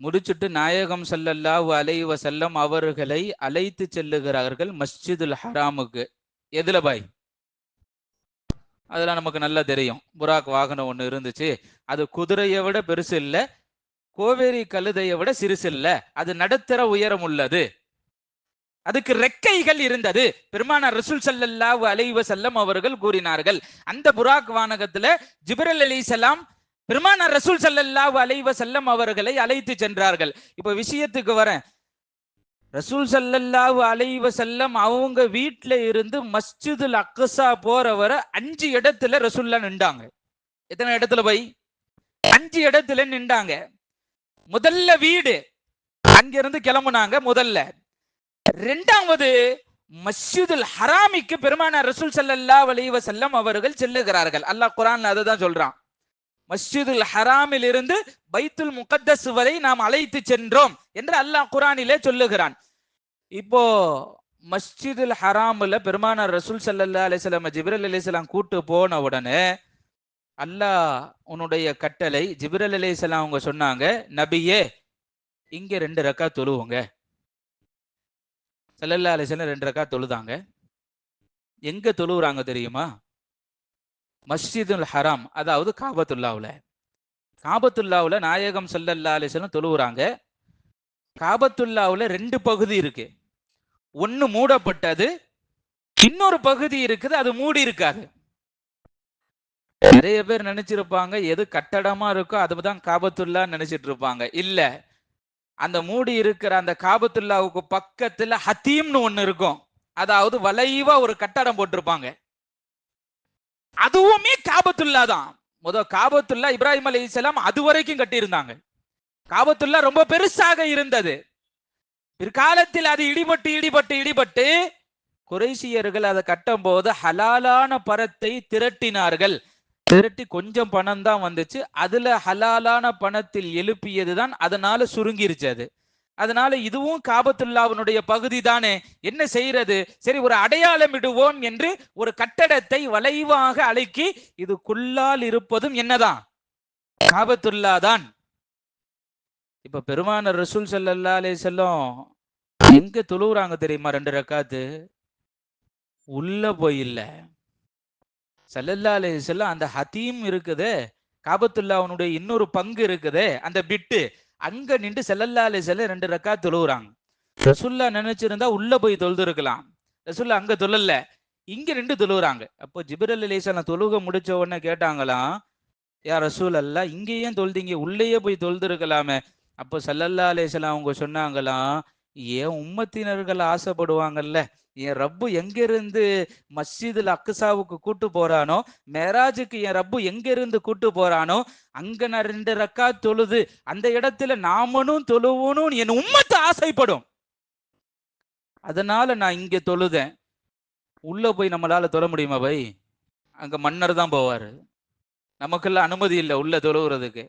முடிச்சுட்டு நாயகம் ஸல்லல்லாஹு அலைஹி வஸல்லம் அவர்களை அழைத்து செல்லுகிறார்கள் மஸ்ஜிதுல் ஹராமுக்கு. எதுல பாய்? அதெல்லாம் நமக்கு நல்லா தெரியும். புராக் வாகனம் ஒண்ணு இருந்துச்சு. அது குதிரையை விட பெருசு இல்ல, கோவேரி கழுதையை விட சிறுசு இல்ல, அது நடுத்தர உயரம் உள்ளது. அதுக்கு ரெக்கைகள் இருந்தது. பெருமானார் ரசூல் ஸல்லல்லாஹு அலைஹி வஸல்லம் அவர்கள் கூறினார்கள், அந்த புராக் வானகத்துல ஜிப்ரீல் அலைஹிஸ்ஸலாம் பெருமானார் ரசூல் ஸல்லல்லாஹு அலைஹி வஸல்லம் அவர்களை அழைத்து சென்றார்கள். இப்ப விஷயத்துக்கு வரேன். ரசூல் ஸல்லல்லாஹு அலைஹி வஸல்லம் அவங்க வீட்டுல இருந்து மஸ்ஜிதுல் அக்ஸா போற வர 5 இடத்துல ரசூலுல்லாஹ் நின்றாங்க. எத்தனை இடத்துல போய்? 5 இடத்துல நின்றாங்க. முதல்ல வீடு, அங்கிருந்து கிளம்புனாங்க முதல்ல. இரண்டாவது மஸ்ஜிதுல் ஹராமிக்கு பெருமானார் ரசூல் ஸல்லல்லாஹு அலைஹி வஸல்லம் அவர்கள் செல்லுகிறார்கள். அல்லாஹ் குர்ஆன்ல அதுதான் சொல்றான். மஸ்ஜிதுல் ஹராமில் இருந்து பைத்துல் முகத்தஸ் வரை நாம் அழைத்து சென்றோம் என்று அல்லாஹ் குர்ஆனிலே சொல்லுகிறான். இப்போ மஸ்ஜிதுல் ஹராம்ல பெருமானார் ரசூல் ஸல்லல்லாஹு அலைஹி வஸல்லம் ஜிப்ரீல் அலைஹிஸ்ஸலாம் கூட்டு போன உடனே அல்லாஹ் உன்னுடைய கட்டளை, ஜிப்ரீல் அலைஹிஸ்ஸலாம் அவங்க சொன்னாங்க, நபியே இங்க 2 ரக்காத் தொழுவுங்க. ஸல்லல்லாஹு அலைஹி வஸல்லம் 2 ரக்காத் தொழுதாங்க. எங்க தொழுவுறாங்க தெரியுமா? மஸ்ஜிதுல் ஹராம், அதாவது காபத்துல்லாவுல. காபத்துல்லாவுல நாயகம் ஸல்லல்லாஹு அலைஹி வஸல்லம் தொழுவுறாங்க. காபத்துல்லாவுல 2 பகுதி இருக்கு. ஒன்னு மூடப்பட்டது, இன்னொரு பகுதி இருக்குது அது மூடி இருக்காது. நிறைய பேர் நினைச்சிருப்பாங்க எது கட்டடமா இருக்கோ அதுதான் காபத்துல்லா நினைச்சிட்டு இருப்பாங்க. இல்ல, அந்த மூடி இருக்கிற அந்த காபத்துல்லாவுக்கு பக்கத்துல ஹத்தீம்னு ஒண்ணு இருக்கும். அதாவது வளைவா ஒரு கட்டடம் போட்டிருப்பாங்க. அதுவுமே காபத்துல்லா தான். காபத்துல்லா இப்ராஹிம் அலைஹிஸ்ஸலாம் அது வரைக்கும் கட்டியிருந்தாங்க. காபத்துல்லா ரொம்ப பெருசாக இருந்தது. பிற்காலத்தில் அது இடிபட்டு குறைசியர்கள் அதை கட்டும் போது ஹலாலான பணத்தை திரட்டினார்கள். திரட்டி கொஞ்சம் பணம் தான் வந்துச்சு. அதுல ஹலாலான பணத்தில் எழுப்பியதுதான், அதனால சுருங்கிருச்சு அது. அதனால இதுவும் காபத்துல்லாவினுடைய பகுதி தானே, என்ன செய்யறது, சரி ஒரு அடையாளம் இடுவோம் என்று ஒரு கட்டடத்தை வளைவாக அழைக்கி இதுக்குள்ளால் இருப்பதும் என்னதான், காபத்துல்லா தான். இப்ப பெருமானார் ரசூல் ஸல்லல்லாஹு அலைஹி வஸல்லம் எங்க தொழுவுறாங்க தெரியுமா? 2 ரக்காத்து உள்ள போய் இல்ல. ஸல்லல்லாஹு அலைஹி வஸல்லம் அந்த ஹதீம் இருக்குதே, காபத்துல்லாஹ்வுடைய இன்னொரு பங்கு இருக்குதே, அந்த பிட்டு அங்க நின்று ஸல்லல்லாஹு அலைஹி வஸல்லம் 2 ரக்காத் தொழுவுறாங்க. ரசூலுல்லாஹ் நினைச்சிருந்தா உள்ள போய் தொழுது இருக்கலாம். ரசூலுல்லாஹ் அங்க தொழல, இங்க நின்று தொழுவுறாங்க. அப்போ ஜிப்ரீல் அலைஹிஸ்ஸலாம் தொழுக முடிச்ச உடனே கேட்டாங்களாம், யா ரசூல் அல்லாஹ் இங்க ஏன் தொழுதீங்க, உள்ளேயே போய் தொழுது இருக்கலாமே. அப்போ ஸல்லல்லாஹு அலைஹி வஸல்லம் அவங்க சொன்னாங்களாம், ஏன் உம்மத்தினர்கள் ஆசைப்படுவாங்கல்ல, என் ரப்பு எங்க இருந்து மஸ்ஜிதுல் அக்ஸாவுக்கு கூட்டு போறானோ, மேராஜுக்கு என் ரப்பு எங்க இருந்து கூட்டு போறானோ, அங்க நான் 2 ரக்காத் தொழுது அந்த இடத்துல நாமனும் தொழுவணும் என் உம்மத்து ஆசைப்படும். அதனால நான் இங்க தொழுதேன். உள்ள போய் நம்மளால தொழ முடியுமா பை? அங்க மன்னர் தான் போவாரு. நமக்கெல்லாம் அனுமதி இல்லை உள்ள தொழுகிறதுக்கு.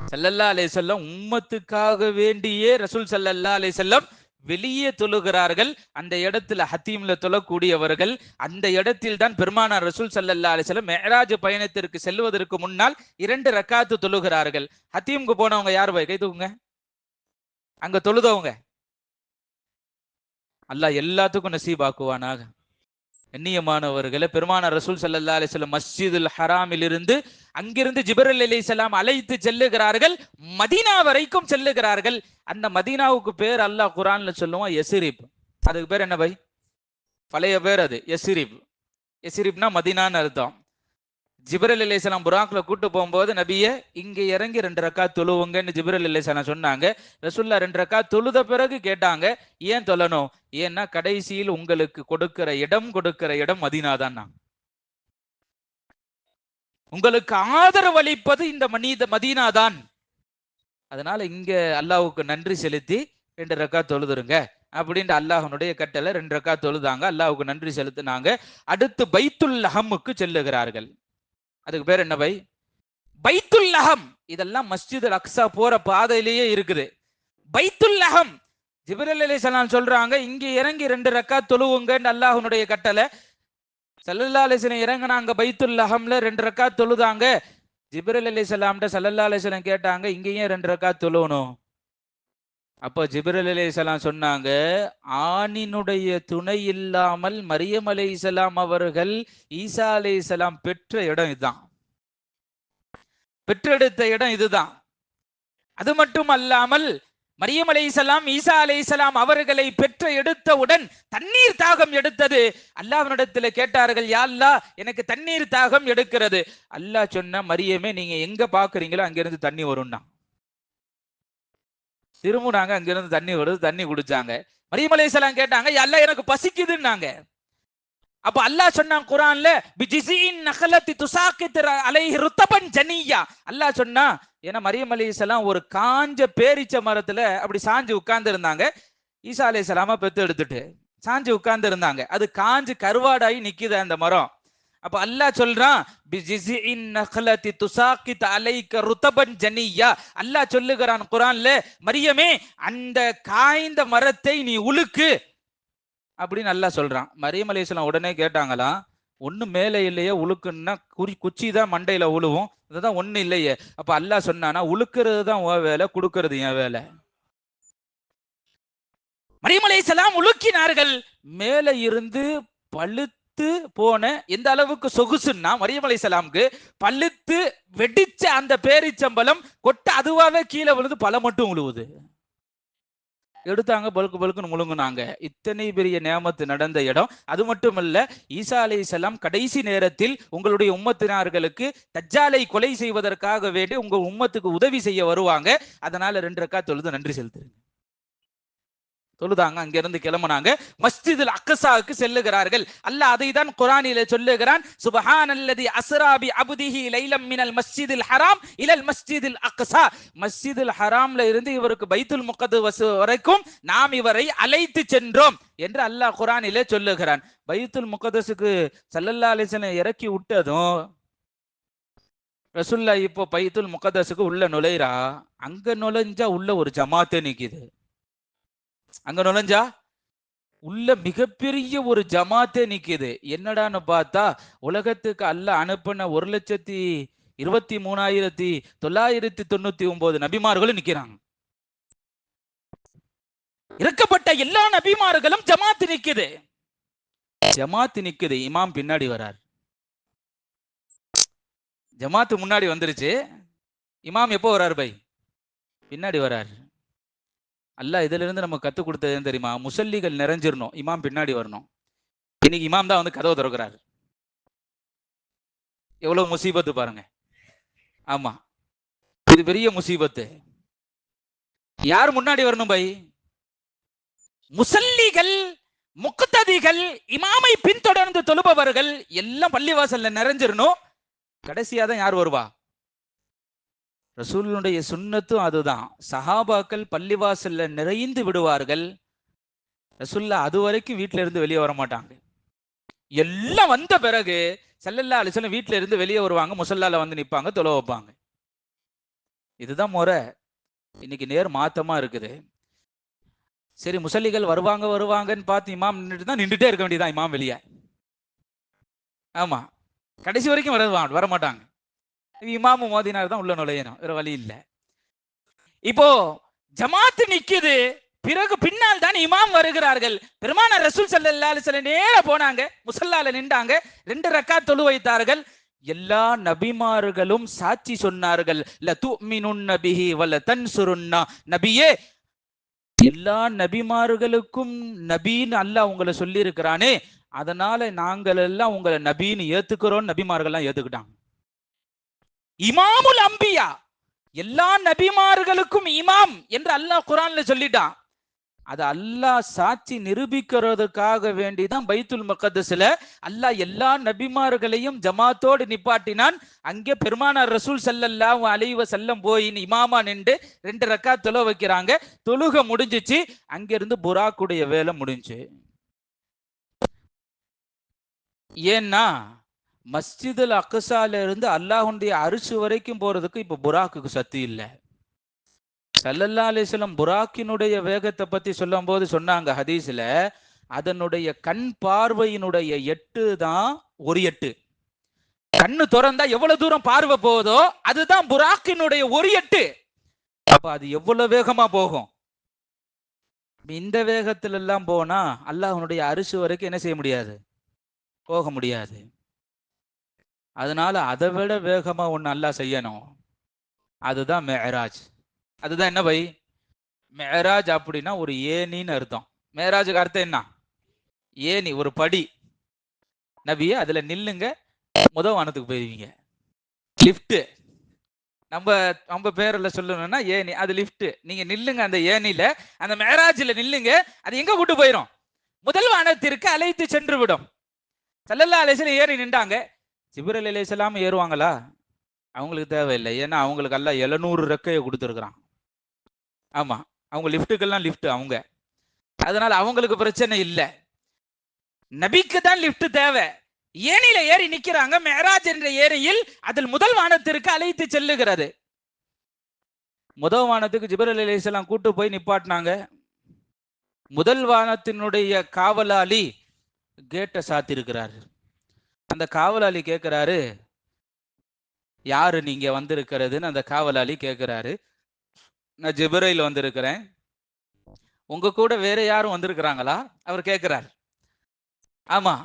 ஸல்லல்லாஹு அலைஹி வஸல்லம் உம்மத்துக்காக வேண்டியே ரசூல் ஸல்லல்லாஹு அலைஹி வஸல்லம் வெளியே தொழுகிறார்கள். அந்த இடத்துல ஹத்தீம்ல தொழக்கூடியவர்கள், அந்த இடத்தில் தான் பெருமானார் ரசூல் ஸல்லல்லாஹு அலைஹி வஸல்லம் மிஅராஜ் பயணத்திற்கு செல்வதற்கு முன்னால் 2 ரக்காத்து தொழுகிறார்கள். ஹத்தீமுக்கு போனவங்க யார் போய் கை தூக்குங்க, அங்க தொழுதவங்க. அல்லாஹ் எல்லாத்துக்கும் நசீபாக்குவானாக. கண்ணியமானவர்களே, பெருமானார் ரசூல் ஸல்லல்லாஹு அலைஹி வஸல்லம் மஸ்ஜிதுல் ஹராமில் இருந்து அங்கிருந்து ஜிப்ரீல் அலைஹிஸ்ஸலாம் அழைத்து செல்லுகிறார்கள், மதீனா வரைக்கும் செல்லுகிறார்கள். அந்த மதீனாவுக்கு பேர் அல்லாஹ் குர்ஆன்ல சொல்லுவான் யஸ்ரிப். அதுக்கு பேர் என்ன பை? பழைய பேர் அது யஸ்ரிப். யஸ்ரிப்னா மதீனான்னு அர்த்தம். ஜிப்ரீல் அலைஹிஸ்ஸலாம் புராக்ல கூட்டு போகும்போது, நபியே இங்க இறங்கி 2 ரக்காத் தொழுவுங்கன்னு ஜிப்ரீல் அலைஹிஸ்ஸலாம் சொன்னாங்க. ரசூலுல்லாஹ் 2 ரக்காத் தொழுத பிறகு கேட்டாங்க, ஏன் தொழணும்? ஏன்னா கடைசியில் உங்களுக்கு கொடுக்கிற இடம் மதீனா தான். உங்களுக்கு ஆதரவு அளிப்பது இந்த மதீனா தான். அதனால இங்க அல்லாஹ்வுக்கு நன்றி செலுத்தி 2 ரக்காத் தொழுதுருங்க அப்படின்ட்டு அல்லாஹ்வுடைய கட்டளை. 2 ரக்காத் தொழுதாங்க, அல்லாஹ்வுக்கு நன்றி செலுத்தினாங்க. அடுத்து பைத்துல் லஹமுக்கு செல்லுகிறார்கள். அதுக்கு பேர் என்ன பை? பைத்துல் லஹம். இதெல்லாம் மஸ்ஜிதுல் அக்ஸா போற பாதையிலேயே இருக்குது. பைத்துல் லஹம் ஜிப்ரீல் அலைஹிஸ்ஸலாம் சொல்றாங்க, இங்க இறங்கி 2 ரக்காத் தொழுவுங்கன்னு அல்லாஹ்வுடைய கட்டளை. ஸல்லல்லாஹு அலைஹி வஸல்லம் இறங்குனாங்க, பைத்துல் லஹம்ல 2 ரக்காத் தொழுதாங்க. ஜிப்ரீல் அலைஹிஸ்ஸலாம்ட்ட ஸல்லல்லாஹு அலைஹி வஸல்லம் கேட்டாங்க, இங்க ஏன் 2 ரக்காத் தொழுவணும்? அப்போ ஜிப்ரீல் அலைஹிஸ்ஸலாம் சொன்னாங்க, ஆணினுடைய துணை இல்லாமல் மரியம் அலைஹிஸ்ஸலாம் அவர்கள் ஈசா அலைஹிஸ்ஸலாம் பெற்ற இடம் இதுதான், பெற்றெடுத்த இடம் இதுதான். அது மட்டும் அல்லாமல் மரியம் அலைஹிஸ்ஸலாம் ஈசா அலைஹிஸ்ஸலாம் அவர்களை பெற்ற எடுத்தவுடன் தண்ணீர் தாகம் எடுத்தது. அல்லாஹ்விடத்தில் கேட்டார்கள், யா அல்லாஹ் எனக்கு தண்ணீர் தாகம் எடுக்கிறது. அல்லாஹ் சொன்ன, மரியமே நீங்க எங்க பாக்குறீங்களோ அங்கிருந்து தண்ணி வரும்னா. திரும்பினாங்க, அங்கிருந்து தண்ணி வருது, தண்ணி குடிச்சாங்க. மரியம் அலைஹிஸ்ஸலாம் கேட்டாங்க, யா அல்லாஹ் எனக்கு பசிக்குதுன்னாங்க. அப்ப அல்லாஹ் சொன்னான் குர்ஆன்ல, பிஜிஸின் நகலத்தி துசாக்கித் அலைஹி ருத்தபன் ஜனியா. அல்லாஹ் சொன்னா, ஏன்னா மரியம் அலைஹிஸ்ஸலாம் ஒரு காஞ்ச பேரிச்ச மரத்துல அப்படி சாஞ்சு உட்கார்ந்து இருந்தாங்க. ஈசா அலைஹிஸ்ஸலாம பெத்து எடுத்துட்டு சாஞ்சு உட்கார்ந்து இருந்தாங்க. அது காஞ்சு கருவாடாயி நிக்குது அந்த மரம். அப்ப அல்லாஹ் சொல்றான், பிஜிஸின் நகலத்தி துசாக்கித் அலைக ருத்தபன் ஜனியா. அல்லாஹ் சொல்லுகிறான் குர்ஆன்ல, மரியமே அந்த காய்ந்த மரத்தை நீ உலுக்கு அப்படின்னு அல்லாஹ் சொல்றான். மரியம் அலைஹிஸ்ஸலாம் உடனே கேட்டாங்களாம், ஒண்ணு மேலே இல்லையே, உழுக்குன்னா குச்சி தான் மண்டையில உழுவும், அதுதான் ஒண்ணு இல்லையே. அப்ப அல்லாஹ் சொன்னானா, உழுக்கிறது தான் உன் வேலை, கொடுக்கறது என் வேலை. மரியம் அலைஹிஸ்ஸலாம் உலுக்கினார்கள். மேலே இருந்து பழுத்து போன, எந்த அளவுக்கு சொகுசுன்னா மரியம் அலைஹிஸ்ஸலாமுக்கு பழுத்து வெடிச்ச அந்த பேரிச்சம்பளம் கொட்ட அதுவாவே கீழே விழுந்து பல மட்டும் உழுவுது. எடுத்தாங்க, பல்கு பல்குன்னு முழுங்குனாங்க. இத்தனை பெரிய நியாமத்து நடந்த இடம். அது மட்டுமல்ல, ஈசா அலைஹிஸ்ஸலாம் கடைசி நேரத்தில் உங்களுடைய உம்மத்தினார்களுக்கு தஜ்ஜாலை கொலை செய்வதற்காக வேண்டி உங்க உம்மத்துக்கு உதவி செய்ய வருவாங்க. அதனால 2 ரக்காத் தொழுது நன்றி செலுத்துங்க. தொழுதாங்க, அங்கிருந்து கிளம்புனாங்க, மஸ்ஜிதுல் அக்ஸாவுக்கு செல்லுகிறார்கள். அல்லாஹ் அதை தான் குர்ஆனிலே சொல்லுகிறான், சுப்ஹானல்லதி அஸ்ரா பி அப்திஹி லைலம் மினல் மஸ்ஜிதில் ஹராம் இலல் மஸ்ஜிதில் அக்ஸா. மஸ்ஜிதுல் ஹராம்ல இருந்து இவருக்கு பைத்துல் முகத்தஸ் வரைக்கும் நாம் இவரை அழைத்து சென்றோம் என்று அல்லாஹ் குர்ஆனிலே சொல்லுகிறான். பைத்துல் முகத்தஸுக்கு ஸல்லல்லாஹு அலைஹி வஸல்லம் இறக்கி விட்டதும் ரசூல்லா இப்போ பைத்துல் முகத்தஸுக்கு உள்ள நுழைறா. அங்க நுழைஞ்சா உள்ள ஒரு ஜமாத்தே நிக்குது. அங்க நுழைஞ்சா உள்ள மிகப்பெரிய ஒரு ஜமாத்தே நிக்குது. என்னடான்னு பார்த்தா, உலகத்துக்கு அல்லாஹ் அனுப்பின 1,23,999 நபிமார்களும் நிக்கிறாங்க. இறக்கப்பட்ட எல்லா நபிமார்களும் ஜமாத்து நிக்குது. ஜமாத்து நிக்குது. இமாம் பின்னாடி வரார். ஜமாத்து முன்னாடி வந்துருச்சு, இமாம் எப்போ வராரு பை? பின்னாடி வரார். அல்லாஹ் இதுல இருந்து நம்ம கத்து கொடுத்தது தெரியுமா? முசல்லிகள் நிறைஞ்சிடணும், இமாம் பின்னாடி வரணும். இன்னைக்கு இமாம் தான் வந்து கதவை திறக்கிறார். எவ்வளவு முசீபத்து பாருங்க. ஆமா, இது பெரிய முசீபத்து. யார் முன்னாடி வரணும் பை? முசல்லிகள், முக்ததிகள், இமாமை பின்தொடர்ந்து தொழுபவர்கள் எல்லாம் பள்ளிவாசல்ல நிறைஞ்சிடணும். கடைசியா தான் யார் வருவா? ரசூலுடைய சுன்னத்தும் அதுதான். சஹாபாக்கள் பள்ளிவாசல்ல நிறைந்து விடுவார்கள். ரசூல்லா அது வரைக்கும் வீட்டுல இருந்து வெளியே வர மாட்டாங்க. எல்லாம் வந்த பிறகு ஸல்லல்லாஹு அலைஹி வஸல்லம் வீட்டுல இருந்து வெளியே வருவாங்க, முசல்லால வந்து நிப்பாங்க, தொழ வைப்பாங்க. இதுதான் முறை. இன்னைக்கு நேர் மாத்தமா இருக்குது. சரி, முசல்லிகள் வருவாங்கன்னு பார்த்து இமாம் நின்றுட்டே இருக்க வேண்டியதான். இமாம் வெளியே, ஆமா, கடைசி வரைக்கும் வர மாட்டாங்க. இமாமு மோதினார் தான் உள்ள நுழையணும், வேற வழி இல்லை. இப்போ ஜமாத்து நிக்குது, பிறகு பின்னால் தான் இமாம் வருகிறார்கள். பெருமானார் ரசூல் ஸல்லல்லாஹு அலைஹி வஸல்லம் நேரா போனாங்க, முசல்லால நின்றாங்க, 2 ரக்காத் தொழு வைத்தார்கள். எல்லா நபிமார்களும் சாட்சி சொன்னார்கள், ல துமினுன்ன பிஹி வல தன்சுருன்னா. நபியே, எல்லா நபிமார்களுக்கும் நபின்னு அல்லாஹ் உங்களை சொல்லி இருக்கிறானே, அதனால நாங்கள் எல்லாம் உங்களை நபின்னு ஏத்துக்கிறோம். நபிமார்கள்லாம் ஏத்துக்கிட்டாங்க. இமாமுல் அம்பியா, எல்லா நபிமார்களுக்கும் இமாம் என்று அல்லாஹ் குர்ஆன்ல சொல்லிட்டான். அது அல்லாஹ் சாட்சி நிரூபிக்கிறதுக்காக வேண்டிதான் பைத்துல் முகத்தஸ்ல அல்லாஹ் எல்லா நபிமார்களையும் ஜமாத்தோடு நிப்பாட்டினான். அங்கே பெருமானார் ரசூல் ஸல்லல்லாஹு அலைஹி வஸல்லம் போய் இமாமா நின்று 2 ரக்காத் தொழ வைக்கிறாங்க. தொழுகை முடிஞ்சிச்சு. அங்கிருந்து புராக்குடைய வேலை முடிஞ்சு. ஏன்னா மஸ்ஜிதுல் அக்ஸால இருந்து அல்லாஹ்வுடைய அரிசி வரைக்கும் போறதுக்கு இப்ப புராக்குக்கு சக்தி இல்லை. ஸல்லல்லாஹு அலைஹி வஸல்லம் புராக்கினுடைய வேகத்தை பத்தி சொல்லும் போது சொன்னாங்க ஹதீஸ்ல, அதனுடைய கண் பார்வையினுடைய 8 தான் ஒரு 8. கண்ணு திறந்தா எவ்வளவு தூரம் பார்வை போகுதோ அதுதான் புராக்கினுடைய ஒரு 8. அப்ப அது எவ்வளவு வேகமா போகும். இந்த வேகத்துல எல்லாம் போனா அல்லாஹ்வுடைய அரிசி வரைக்கும் என்ன செய்ய முடியாது, போக முடியாது. அதனால அதை விட வேகமா ஒண்ணு அல்லாஹ் செய்யணும். அதுதான் மெஹராஜ். அதுதான் என்ன பை? மெஹராஜ் அப்படின்னா ஒரு ஏணின்னு அர்த்தம். மெஹராஜுக்கு அர்த்தம் என்ன? ஏணி, ஒரு படி. நபியே அதுல நில்லுங்க, முதல் வானத்துக்கு போயிருவீங்க. லிஃப்ட், நம்ம பேர்ல சொல்லணும்னா ஏணி, அது லிஃப்ட். நீங்க நில்லுங்க அந்த ஏணில, அந்த மெஹராஜ்ல நில்லுங்க, அது எங்க கூட்டு போயிரும்? முதல் வானத்திற்கு அழைத்து சென்று விடும். ஸல்லல்லாஹு அலைஹி வஸல்லம் ஏறி நின்றாங்க. ஜிப்ரீல் அலைஹிஸ்ஸலாம் ஏறுவாங்களா? அவங்களுக்கு தேவையில்லை. ஏன்னா அவங்களுக்கு எல்லாம் 700 ரெக்கையை கொடுத்துருக்குறான். ஆமா, அவங்க லிஃப்ட்டுக்கெல்லாம் லிஃப்ட் அவங்க, அதனால அவங்களுக்கு பிரச்சனை இல்லை. நபிக்கு தான் லிஃப்ட் தேவை. ஏணியில ஏறி நிக்கிறாங்க. மெஹராஜ் என்ற ஏணியில் அதில் முதல் வானத்திற்கு அழைத்து செல்லுகிறது. முதல் வானத்துக்கு ஜிப்ரீல் அலைஹிஸ்ஸலாம் கூட்டு போய் நிப்பாட்டினாங்க. முதல் வானத்தினுடைய காவலாளி கேட்டை சாத்திருக்கிறாரு. அந்த காவலாளி கேட்கிறாரு, யாரு நீங்க வந்திருக்கிறதுன்னு அந்த காவலாளி கேட்கிறாரு. நான் ஜிப்ரீல் வந்திருக்கிறேன். உங்க கூட வேற யாரும் வந்திருக்கிறாங்களா? அவர் கேட்கிறார். ஆமா,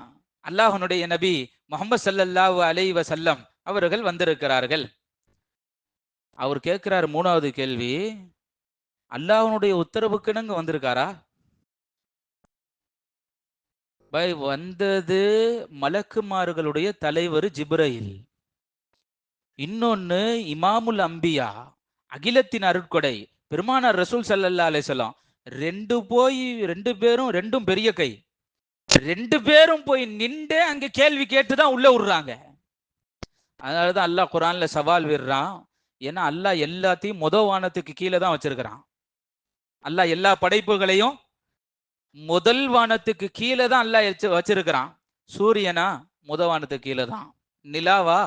அல்லாஹ்வுடைய நபி முஹம்மது ஸல்லல்லாஹு அலைஹி வஸல்லம் அவர்கள் வந்திருக்கிறார்கள். அவர் கேட்கிறார் 3வது கேள்வி, அல்லாஹ்வுடைய உத்தரவுக்குனங்க வந்திருக்காரா? பை வந்தது மலக்குமார்களுடைய தலைவர் ஜிப்ரீல். இன்னொன்னு இமாமுல் அம்பியா, அகிலத்தின் அருட்கொடை பெருமானார் ரசூல் ஸல்லல்லாஹு அலைஹி வஸல்லம். ரெண்டு பேரும் ரெண்டும் பெரிய கை, ரெண்டு பேரும் போய் நின்று அங்க கேள்வி கேட்டுதான் உள்ள விடுறாங்க. அதனாலதான் அல்லாஹ் குர்ஆன்ல சவால் விடுறான். ஏன்னா அல்லாஹ் எல்லாத்தையும் வானத்துக்கு கீழே தான் வச்சிருக்கிறான். அல்லாஹ் எல்லா படைப்புகளையும் முதல் வானத்துக்கு கீழே தான் அல்லாஹ் வச்சிருக்கிறான். சூரியனா வானத்துக்கு கீழே தான், நிலாவா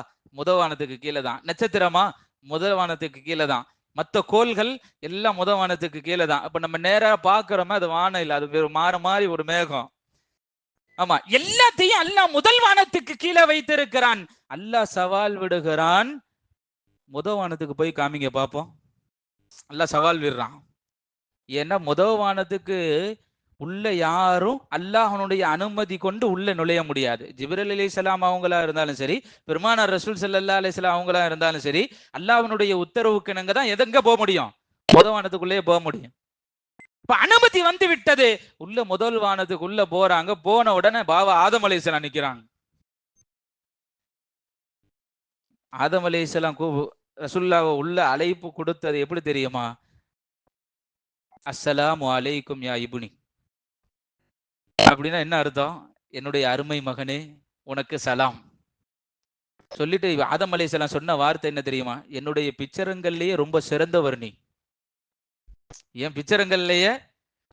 வானத்துக்கு கீழே தான், நட்சத்திரமா வானத்துக்கு கீழே தான், மற்ற கோள்கள் எல்லாம் வானத்துக்கு கீழே தான். அப்ப நம்ம நேரா பாக்குறோமா, அது வானம் இல்லை, அது மாறி ஒரு மேகம். ஆமா, எல்லாத்தையும் அல்லாஹ் முதல் வானத்துக்கு கீழே வைத்திருக்கிறான். அல்லாஹ் சவால் விடுகிறான், வானத்துக்கு போய் காமிங்க பாப்போம். அல்லாஹ் சவால் விடுறான். ஏன்னா வானத்துக்கு உள்ள யாரும் அல்லாஹ்வுடைய அனுமதி கொண்டு உள்ள நுழைய முடியாது. ஜிப்ரீல் அலைஹிஸ்ஸலாம் அவங்களா இருந்தாலும் சரி, பெருமானார் ரசூல் ஸல்லல்லாஹு அலைஹி வஸல்லம் அவங்களா இருந்தாலும் சரி, அல்லாஹ்வுடைய உத்தரவுக்கு இணங்க தான் எதங்க போக முடியும், வானத்துக்குள்ளே போக முடியும். இப்ப அனுமதி வந்து விட்டது, உள்ள முதல் வானத்துக்குள்ள போறாங்க. போன உடனே பாபா ஆதம் அலைஹிஸ்ஸலாம் நிக்கிறாங்க. ஆதம் அலைஹிஸ்ஸலாம் ரசூலுல்லாஹ் உள்ள அழைப்பு கொடுத்தது எப்படி தெரியுமா? அஸ்ஸலாமு அலைக்கும் யா இப்னி. அப்படின்னா என்ன அர்த்தம்? என்னுடைய அருமை மகனே, உனக்கு சலாம் சொல்லிட்டு ஆதம் அலைஹிஸ்ஸலாம் சொன்ன வார்த்தை என்ன தெரியுமா? என்னுடைய பிச்சரங்கள்லயே ரொம்ப சிறந்தவர் நீ, என் பிச்சரங்கள்லயே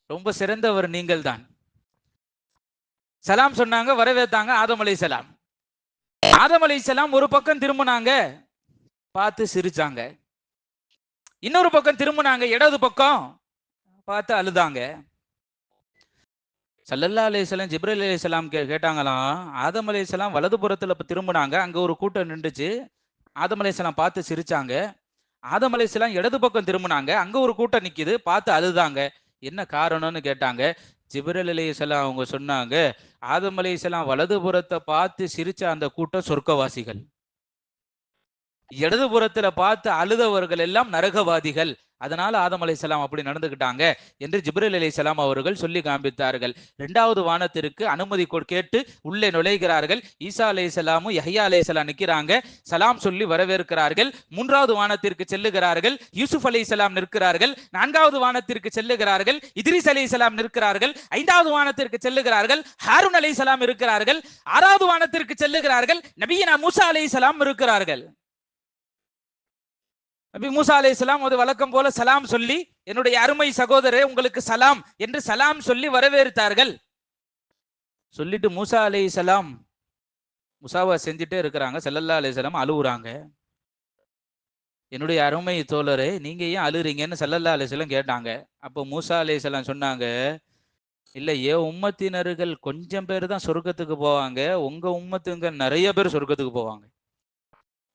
ரொம்ப சிறந்தவர் நீங்கள் தான். சலாம் சொன்னாங்க, வரவேத்தாங்க ஆதம் அலைஹிஸ்ஸலாம். ஆதம் அலைஹிஸ்ஸலாம் ஒரு பக்கம் திரும்பினாங்க, பார்த்து சிரிச்சாங்க. இன்னொரு பக்கம் திரும்பினாங்க, இடது பக்கம் பார்த்து அழுதாங்க. ஸல்லல்லாஹு அலைஹி வஸல்லம் ஜிப்ரீல் அலைஹிஸ்ஸலாம் கேட்டாங்களாம். ஆதம் அலைஹிஸ்ஸலாம் வலது புறத்துல திரும்பினாங்க, அங்க ஒரு கூட்டம் நின்றுச்சு. ஆதம் அலைஹிஸ்ஸலாம் பார்த்து சிரிச்சாங்க. ஆதம் அலைஹிஸ்ஸலாம் இடது பக்கம் திரும்பினாங்க, அங்க ஒரு கூட்டம் நிக்குது, பார்த்து அழுதாங்க. என்ன காரணம்னு கேட்டாங்க. ஜிப்ரீல் அலைஹிஸ்ஸலாம் அவங்க சொன்னாங்க, ஆதம் அலைஹிஸ்ஸலாம் வலது புறத்தை பார்த்து சிரிச்ச அந்த கூட்டம் சொர்க்கவாசிகள், இடது புறத்துல பார்த்து அழுதவர்கள் எல்லாம் நரகவாதிகள். அதனால ஆதம் அலைஹிஸ்ஸலாம் அப்படி நடந்துகிட்டாங்க என்று ஜிப்ரீல் அலைஹிஸ்ஸலாம் அவர்கள் சொல்லி காண்பித்தார்கள். இரண்டாவது வானத்திற்கு அனுமதி கேட்டு உள்ளே நுழைகிறார்கள். ஈசா அலைஹிஸ்ஸலாமும் யஹ்யா அலைஹிஸ்ஸலாம் நிற்கிறாங்க, சலாம் சொல்லி வரவேற்கிறார்கள். மூன்றாவது வானத்திற்கு செல்லுகிறார்கள், யூசுப் அலைஹிஸ்ஸலாம் நிற்கிறார்கள். நான்காவது வானத்திற்கு செல்லுகிறார்கள், இத்ரீஸ் அலைஹிஸ்ஸலாம் நிற்கிறார்கள். ஐந்தாவது வானத்திற்கு செல்லுகிறார்கள், ஹாரூன் அலைஹிஸ்ஸலாம் இருக்கிறார்கள். ஆறாவது வானத்திற்கு செல்லுகிறார்கள், நபியினா மூசா அலைஹிஸ்ஸலாம் இருக்கிறார்கள். நபி மூசா அலைஹிஸ்ஸலாம் அது வழக்கம் போல சலாம் சொல்லி, என்னுடைய அருமை சகோதரரே உங்களுக்கு சலாம் என்று சலாம் சொல்லி வரவேற்றார்கள். சொல்லிட்டு மூசா அலைஹிஸ்ஸலாம் முசாவா செஞ்சுட்டே இருக்கிறாங்க. ஸல்லல்லாஹு அலைஹி வஸல்லம் அழுவுறாங்க. என்னுடைய அருமை தோழரே, நீங்க ஏன் அழுறீங்கன்னு ஸல்லல்லாஹு அலைஹி வஸல்லம் கேட்டாங்க. அப்போ மூசா அலைஹிஸ்ஸலாம் சொன்னாங்க, இல்ல ஏன் உம்மத்தினர்கள் கொஞ்சம் பேர் தான் சொர்க்கத்துக்கு போவாங்க, உங்க உம்மத்துங்க நிறைய பேர் சொர்க்கத்துக்கு போவாங்க.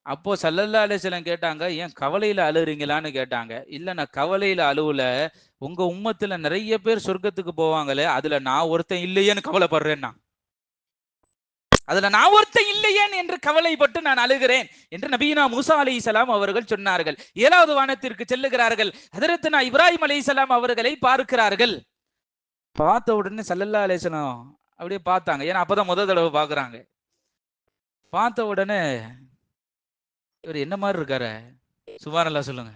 அப்போ ஸல்லல்லாஹு அலைஹி வஸல்லம் கேட்டாங்க, ஏன் கவலையில அழுறீங்களான்னு கேட்டாங்க. இல்ல நான் கவலையில அழுவல, உங்க உம்மத்துல நிறைய பேர் சொர்க்கத்துக்கு போவாங்களே, அதுல நான் ஒருத்தன் இல்லையேன்னு கவலைப்படுறேன்னா, அதுல நான் ஒருத்தன் இல்லையேன் என்று கவலைப்பட்டு நான் அழுகிறேன் என்று நபியினா மூசா அலைஹிஸ்ஸலாம் அவர்கள் சொன்னார்கள். ஏழாவது வானத்திற்கு செல்லுகிறார்கள். ஹதரத்னா இப்ராஹிம் அலைஹிஸ்ஸலாம் அவர்களை பார்க்கிறார்கள். பார்த்த உடனே ஸல்லல்லாஹு அலைஹி வஸல்லம் அப்படியே பார்த்தாங்க, ஏன்னா அப்பதான் முதல் தடவை பார்க்கறாங்க. பார்த்த உடனே இவர் என்ன மாதிரி இருக்காரு, சுப்ஹானல்லாஹ் சொல்லுங்க,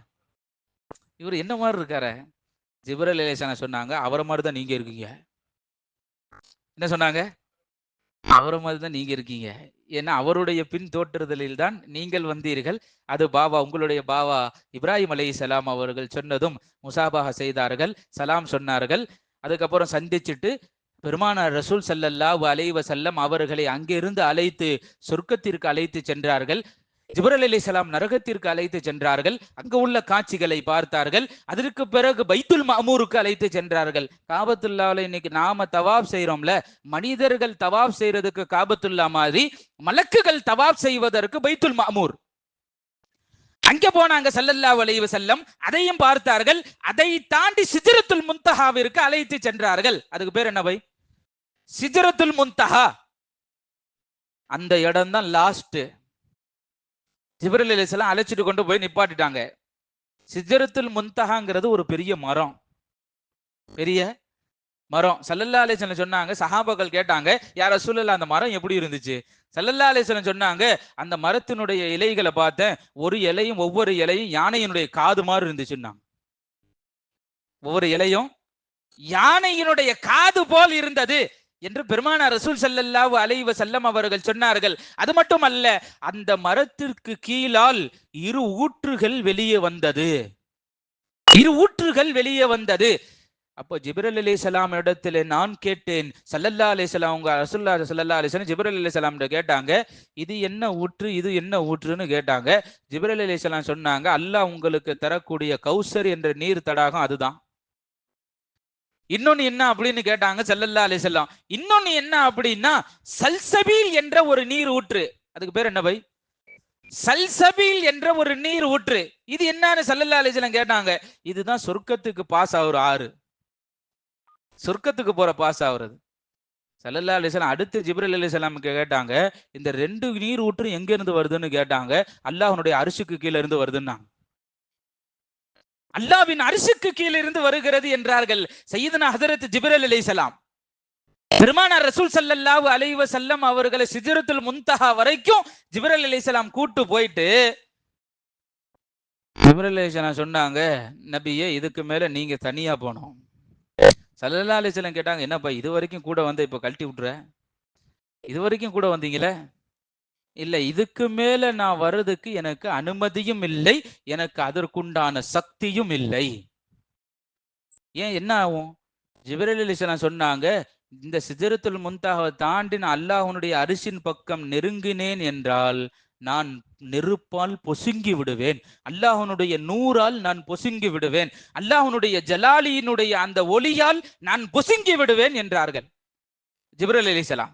இவர் என்ன மாதிரி இருக்காரு. ஜிப்ரீல் அலைஹிஸ்ஸலாம் சொன்னாங்க, அவரை மாதிரி தான் நீங்க இருக்கீங்க. என்ன சொன்னாங்க? அவரை மாதிரி தான் நீங்க இருக்கீங்க. ஏன்னா அவருடைய பின் தோற்றுதலில் தான் நீங்கள் வந்தீர்கள். அது பாபா உங்களுடைய பாபா இப்ராஹிம் அலைஹிஸ்ஸலாம் அவர்கள் சொன்னதும் முசாபாஹா செய்தார்கள், சலாம் சொன்னார்கள். அதுக்கப்புறம் சந்திச்சுட்டு பெருமானார் ரசூல் ஸல்லல்லாஹு அலைஹி வஸல்லம் அவர்களை அங்கிருந்து அழைத்து சொர்க்கத்திற்கு அழைத்து சென்றார்கள். ஜிப்ரீல் அலைஹிஸ்ஸலாம் நரகத்திற்கு அழைத்து சென்றார்கள். அங்கு உள்ள காட்சிகளை பார்த்தார்கள். அதற்கு பிறகு பைத்துல் மஅமூருக்கு அழைத்து சென்றார்கள். காபத்துல்லாஹ்ல இன்னைக்கு நாம தவாப் செய்யறோம்ல, மனிதர்கள் தவாப் செய்யறதுக்கு காபத்துல்லா மாதிரி மலக்குகள் தவாப் செய்வதற்கு பைத்துல் மஅமூர். அங்க போனாங்க ஸல்லல்லாஹு அலைஹி வஸல்லம், அதையும் பார்த்தார்கள். அதை தாண்டி சிஜ்ரத்துல் முன்தஹாவிற்கு அழைத்து சென்றார்கள். அதுக்கு பேர் என்ன பை? சிஜ்ரத்துல் முன்தஹா. அந்த இடம் தான் லாஸ்ட். ஜிப்ரீல் அலைஹிஸ்ஸலாம் அழைச்சிட்டு கொண்டு போய் நிப்பாட்டிட்டாங்க. சிஜ்ரத்துல் முன்தஹாங்கிறது ஒரு பெரிய மரம், பெரிய மரம். ஸல்லல்லாஹு அலைஹி வஸல்லம் சொன்னாங்க, சஹாபாக்கள் கேட்டாங்க, யா ரசூலல்லாஹ் அந்த மரம் எப்படி இருந்துச்சு? ஸல்லல்லாஹு அலைஹி வஸல்லம் சொன்னாங்க, அந்த மரத்தினுடைய இலைகளை பார்த்தேன், ஒவ்வொரு இலையும் யானையினுடைய காது மாதிரி இருந்துச்சுன்னாங்க. ஒவ்வொரு இலையும் யானையினுடைய காது போல் இருந்தது என்று பெருமானார் ரசூல் ஸல்லல்லாஹு அலைஹி வஸல்லம் அவர்கள் சொன்னார்கள். அது மட்டுமல்ல, அந்த மரத்திற்கு கீழால் இரு ஊற்றுகள் வெளியே வந்தது. இரு ஊற்றுகள் வெளியே வந்தது. அப்போ ஜிப்ரீல் அலைஹிஸ்ஸலாம் இடத்துல நான் கேட்டேன். ஸல்லல்லாஹு அலைஹி வஸல்லம் அவங்க ரசூலுல்லாஹி ஸல்லல்லாஹு அலைஹி வஸல்லம் ஜிப்ரீல் அலைஹிஸ்ஸலாம் கேட்டாங்க, இது என்ன ஊற்று, இது என்ன ஊற்றுன்னு கேட்டாங்க. ஜிப்ரீல் அலைஹிஸ்ஸலாம் சொன்னாங்க, அல்லாஹ் உங்களுக்கு தரக்கூடிய கௌசர் என்ற நீர் தடாகம் அதுதான். இன்னொன்னு என்ன அப்படின்னு கேட்டாங்க ஸல்லல்லாஹு அலைஹி வஸல்லம். இன்னொன்னு என்ன அப்படின்னா சல்சபீல் என்ற ஒரு நீர் ஊற்று. அதுக்கு பேர் என்ன பை? சல்சபீல் என்ற ஒரு நீர் ஊற்று. இது என்னன்னு ஸல்லல்லாஹு அலைஹி வஸல்லம் கேட்டாங்க. இதுதான் சொர்க்கத்துக்கு பாஸ் ஆகுற ஆறு, சொர்க்கத்துக்கு போற பாஸ் ஆகுறது. ஸல்லல்லாஹு அலைஹி வஸல்லம் அடுத்து ஜிப்ரீல் அலைஹிஸ்ஸலாம் கேட்டாங்க, இந்த ரெண்டு நீர் ஊற்று எங்க இருந்து வருதுன்னு கேட்டாங்க. அல்லாஹ்வுடைய அரிசுக்கு கீழே இருந்து வருதுன்னா, அல்லாஹ்வின் அரிசுக்கு கீழே இருந்து வருகிறது என்றார்கள் சையதுனா ஹஜ்ரத் ஜிப்ரீல் அலைஹிஸ்ஸலாம். பெருமானார் ரசூல் ஸல்லல்லாஹு அலைஹி வஸல்லம் அவர்களை சிஜ்ரத்துல் முன்தஹா வரைக்கும் ஜிப்ரீல் அலைஹிஸ்ஸலாம் கூட்டு போயிட்டு ஜிப்ரீல் அலைஹிஸ்ஸலாம் சொன்னாங்க, நபியே இதுக்கு மேல நீங்க தனியா போகணும். ஸல்லல்லாஹு அலைஹி வஸல்லம் கேட்டாங்க, என்னப்பா இது வரைக்கும் கூட வந்து இப்ப கழட்டி விட்டுற, இது வரைக்கும் கூட வந்தீங்களே? இல்ல, இதுக்கு மேல நான் வர்றதுக்கு எனக்கு அனுமதியும் இல்லை, எனக்கு அதற்குண்டான சக்தியும் இல்லை. ஏன், என்ன ஆகும்? ஜிப்ரீல் அலைஹிஸ்ஸலாம் சொன்னாங்க, இந்த சிஜ்ரத்துல் முன்தஹாவை தாண்டி நான் அல்லாஹ்வுடைய அரிசின் பக்கம் நெருங்கினேன் என்றால் நான் நெருப்பால் பொசுங்கி விடுவேன், அல்லாஹ்வுடைய நூறால் நான் பொசுங்கி விடுவேன், அல்லாஹ்வுடைய ஜலாலியினுடைய அந்த ஒளியால் நான் பொசுங்கி விடுவேன் என்றார்கள் ஜிப்ரீல் அலைஹிஸ்ஸலாம்.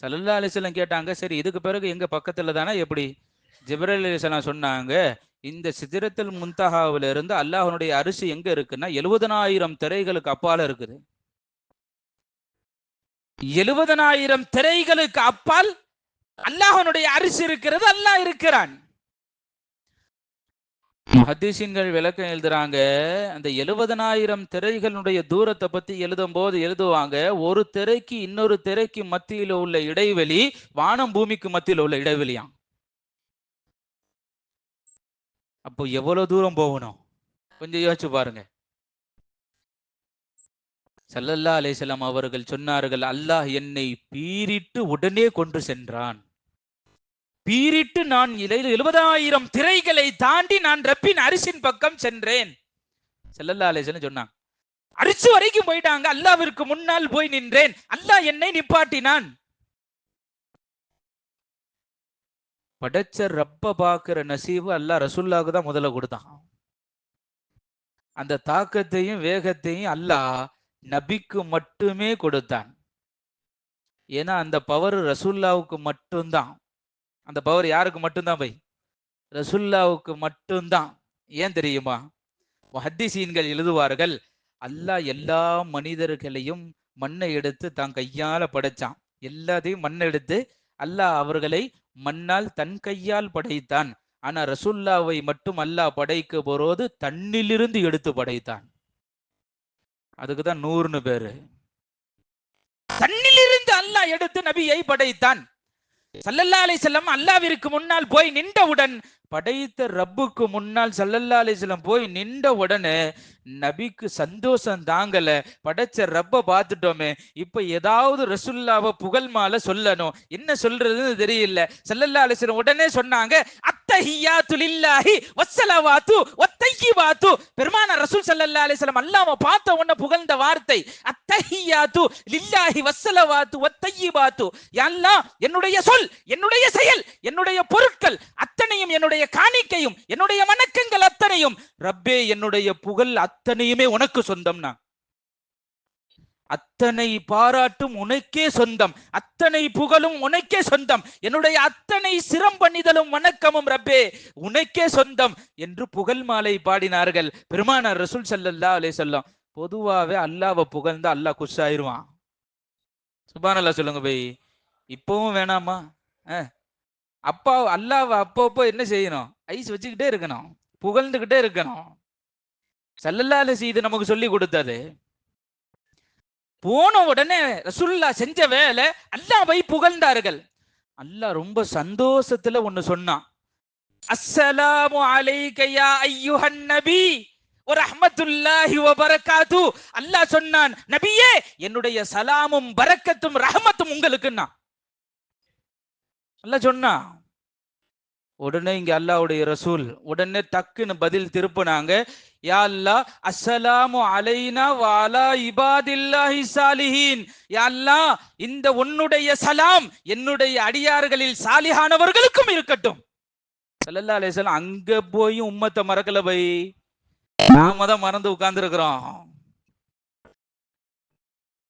ஸல்லல்லாஹு அலைஹி வஸல்லம் கேட்டாங்க, சரி இதுக்கு பிறகு எங்க பக்கத்துல தானே எப்படி? ஜிப்ரீல் அலைஹிஸ்ஸலாம் சொன்னாங்க, இந்த சிஜ்ரத்துல் முன்தஹாவில இருந்து அல்லாஹ்வுடைய அரிசி எங்க இருக்குன்னா 70,000 திரைகளுக்கு அப்பால இருக்குது. 70,000 திரைகளுக்கு அப்பால் அல்லாஹ்வுடைய அரிசி இருக்கிறது, அல்லாஹ் இருக்கிறான். முஹத்திஸீன்கள் விளக்கம் எழுதுறாங்க, அந்த 70,000 திரைகளுடைய தூரத்தை பத்தி எழுதும் போது எழுதுவாங்க, ஒரு திரைக்கு இன்னொரு திரைக்கு மத்தியில் உள்ள இடைவெளி வானம் பூமிக்கு மத்தியில் உள்ள இடைவெளியாம். அப்போ எவ்வளவு தூரம் போகணும் கொஞ்சம் யோசிச்சு பாருங்க. ஸல்லல்லாஹு அலைஹி வஸல்லம் அவர்கள் சொன்னார்கள், அல்லாஹ் என்னை பீறிட்டு உடனே கொண்டு சென்றான். பீறிட்டு நான் 70,000 திரைகளை தாண்டி நான் ரப்பின் அரிசின் பக்கம் சென்றேன். ஸல்லல்லாஹு அலைஹி வஸல்லம் சொன்னாங்க, அரிசி வரைக்கும் போயிட்டாங்க, அல்லாஹ்விற்கு முன்னால் போய் நின்றேன், அல்லாஹ் என்னை நிப்பாட்டினான். படைச்ச ரப்ப பாக்குற நசீபு அல்லாஹ் ரசூலுல்லாஹ்வுக்கு தான் முதல்ல கொடுத்தான். அந்த தாக்கத்தையும் வேகத்தையும் அல்லாஹ் நபிக்கு மட்டுமே கொடுத்தான். ஏன்னா அந்த பவர் ரசூலுல்லாஹ்வுக்கு மட்டும்தான். அந்த பவர் யாருக்கு மட்டும்தான் பை? ரசூலுல்லாஹ்வுக்கு மட்டும்தான். ஏன் தெரியுமா? முஹத்திஸீன்கள் எழுதுவார்கள், அல்லாஹ் எல்லா மனிதர்களையும் மண்ணை எடுத்து தான் கையால படைச்சான். எல்லாத்தையும் மண்ணை எடுத்து அல்லாஹ் அவர்களை மண்ணால் தன் கையால் படைத்தான். ஆனா ரசூலுல்லாஹ்வை மட்டும் அல்லாஹ் படைக்க போறது தண்ணிலிருந்து எடுத்து படைத்தான். அதுக்குதான் நூறுன்னு பேரு. தண்ணிலிருந்து அல்லாஹ் எடுத்து நபியை படைத்தான். ஸல்லல்லாஹு அலைஹி வஸல்லம் அல்லாஹ்விற்கு முன்னால் போய் நின்றவுடன், படைத்த ரப்புக்கு முன்னால் ஸல்லல்லாஹு அலைஹி வஸல்லம் போய் நின்ற உடனே நபிக்கு சந்தோஷம் தாங்கல. படைச்ச ரப்ப பார்த்துட்டோமே, இப்ப ஏதாவது ரசூலுல்லாஹ்வை புகழ் மாலை சொல்லணும், என்ன சொல்றதுன்னு தெரியல. ஸல்லல்லாஹு அலைஹி வஸல்லம் உடனே சொன்னாங்க, அத்தஹியாத்து லில்லாஹி வஸ்ஸலவாத்து வத்தய்யிபாத்து. பெருமானார் ரசூல் ஸல்லல்லாஹு அலைஹி வஸல்லம் அல்லாஹ்வை பார்த்த உடனே புகழ்ந்த வார்த்தை அத்தஹியாத்து லில்லாஹி வஸ்ஸலவாத்து வத்தய்யிபாத்து. யா அல்லாஹ், என்னுடைய சொல், என்னுடைய செயல், என்னுடைய பொருட்கள் அத்தனையும், என்னுடைய காணிக்கையும், என்னுடைய வணக்கங்கள் அத்தனையும், ரப்பே என்னுடைய புகழ் அத்தனையுமே உனக்கு சொந்தம். நான் அத்தனை பாராட்டும் உனக்கே சொந்தம், அத்தனை புகழும் உனக்கே சொந்தம், என்னுடைய அத்தனை சிரம்பணிதலும் வணக்கமும் ரப்பே உனக்கே சொந்தம் என்று புகழ் மாலை பாடினார்கள் பெருமானார் ரசூல் ஸல்லல்லாஹு அலைஹி வஸல்லம். பொதுவாவே அல்லாஹ்வை புகழ்ந்தா அல்லாஹ் குஷ் ஆயிருவான். சுப்ஹானல்லாஹ் சொல்லுங்க பை. இப்பவும் வேணாமா? அப்பா அல்லாஹ் அப்பப்போ என்ன செய்யணும்? ஐஸ் வச்சுக்கிட்டே இருக்கணும், புகழ்ந்துகிட்டே இருக்கணும். ஸல்லல்லாஹு அலைஹி வஸல்லம் நமக்கு சொல்லி கொடுத்தது. போன உடனே ரசூலுல்லாஹ் செஞ்ச வேலை அல்லாஹ்வை புகழ்ந்தார்கள். அல்லாஹ் ரொம்ப சந்தோஷத்துல ஒண்ணு சொன்னான், அஸ்ஸலாமு அலைக யா அய்யுஹன் நபி வரஹ்மத்துல்லாஹி வ பரக்காத்து. அல்லாஹ் சொன்னான், நபியே என்னுடைய சலாமும் பரக்கத்தும் ரஹமத்தும் உங்களுக்குன்னா அல்லாஹ் சொன்னா. உடனே இங்க அல்லாஹ்வுடைய ரசூல் உடனே டக்குன்னு பதில் திருப்பினாங்க, யா அல்லாஹ் அஸ்ஸலாமு அலைனா வ அலா இபாதில்லாஹி சாலிஹீன். யா அல்லாஹ் இந்த உன்னுடைய சலாம் என்னுடைய அடியார்களில் சாலிஹானவர்களுக்கும் இருக்கட்டும். ஸல்லல்லாஹு அலைஹி வஸல்லம் அங்க போய் உம்மத்தை மறக்கல பை, நாம தான் மறந்து உட்கார்ந்து இருக்கிறோம்.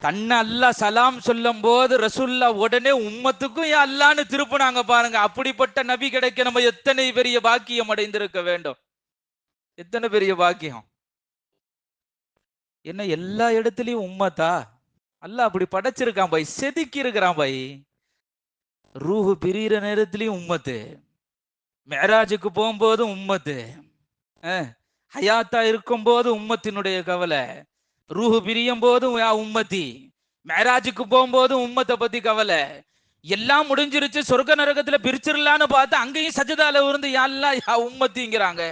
தன்னை அல்லாஹ் சலாம் சொல்லும் போது ரசூல்லா உடனே உம்மத்துக்கும் யா அல்லாஹ்னு திருப்பினாங்க பாருங்க. அப்படிப்பட்ட நபி கிடைக்க நம்ம எத்தனை பெரிய பாக்கியம் அடைந்திருக்க வேண்டும், எத்தனை பெரிய பாக்கியம். என்ன எல்லா இடத்துலயும் உம்மத்தா? அல்லாஹ் அப்படி படைச்சிருக்கான் பாய், செதுக்கி இருக்கிறான் பாய். ரூஹு பிரியிற நேரத்திலையும் உம்மத்து, மெஹராஜுக்கு போகும்போது உம்மத்து, ஹயாத்தா இருக்கும் போது உம்மத்தினுடைய கவலை, ரூஹு பிரியும் போதும் உம்மத்தி, மெஹராஜுக்கு போகும்போது உம்மத்தை பத்தி கவலை. எல்லாம் முடிஞ்சிருச்சு, சொர்க்க நரகத்துல பிரிச்சிடலான்னு பார்த்து அங்கேயும் சஜதால இருந்து யா அல்லாஹ் யா உம்மத்திங்கிறாங்க.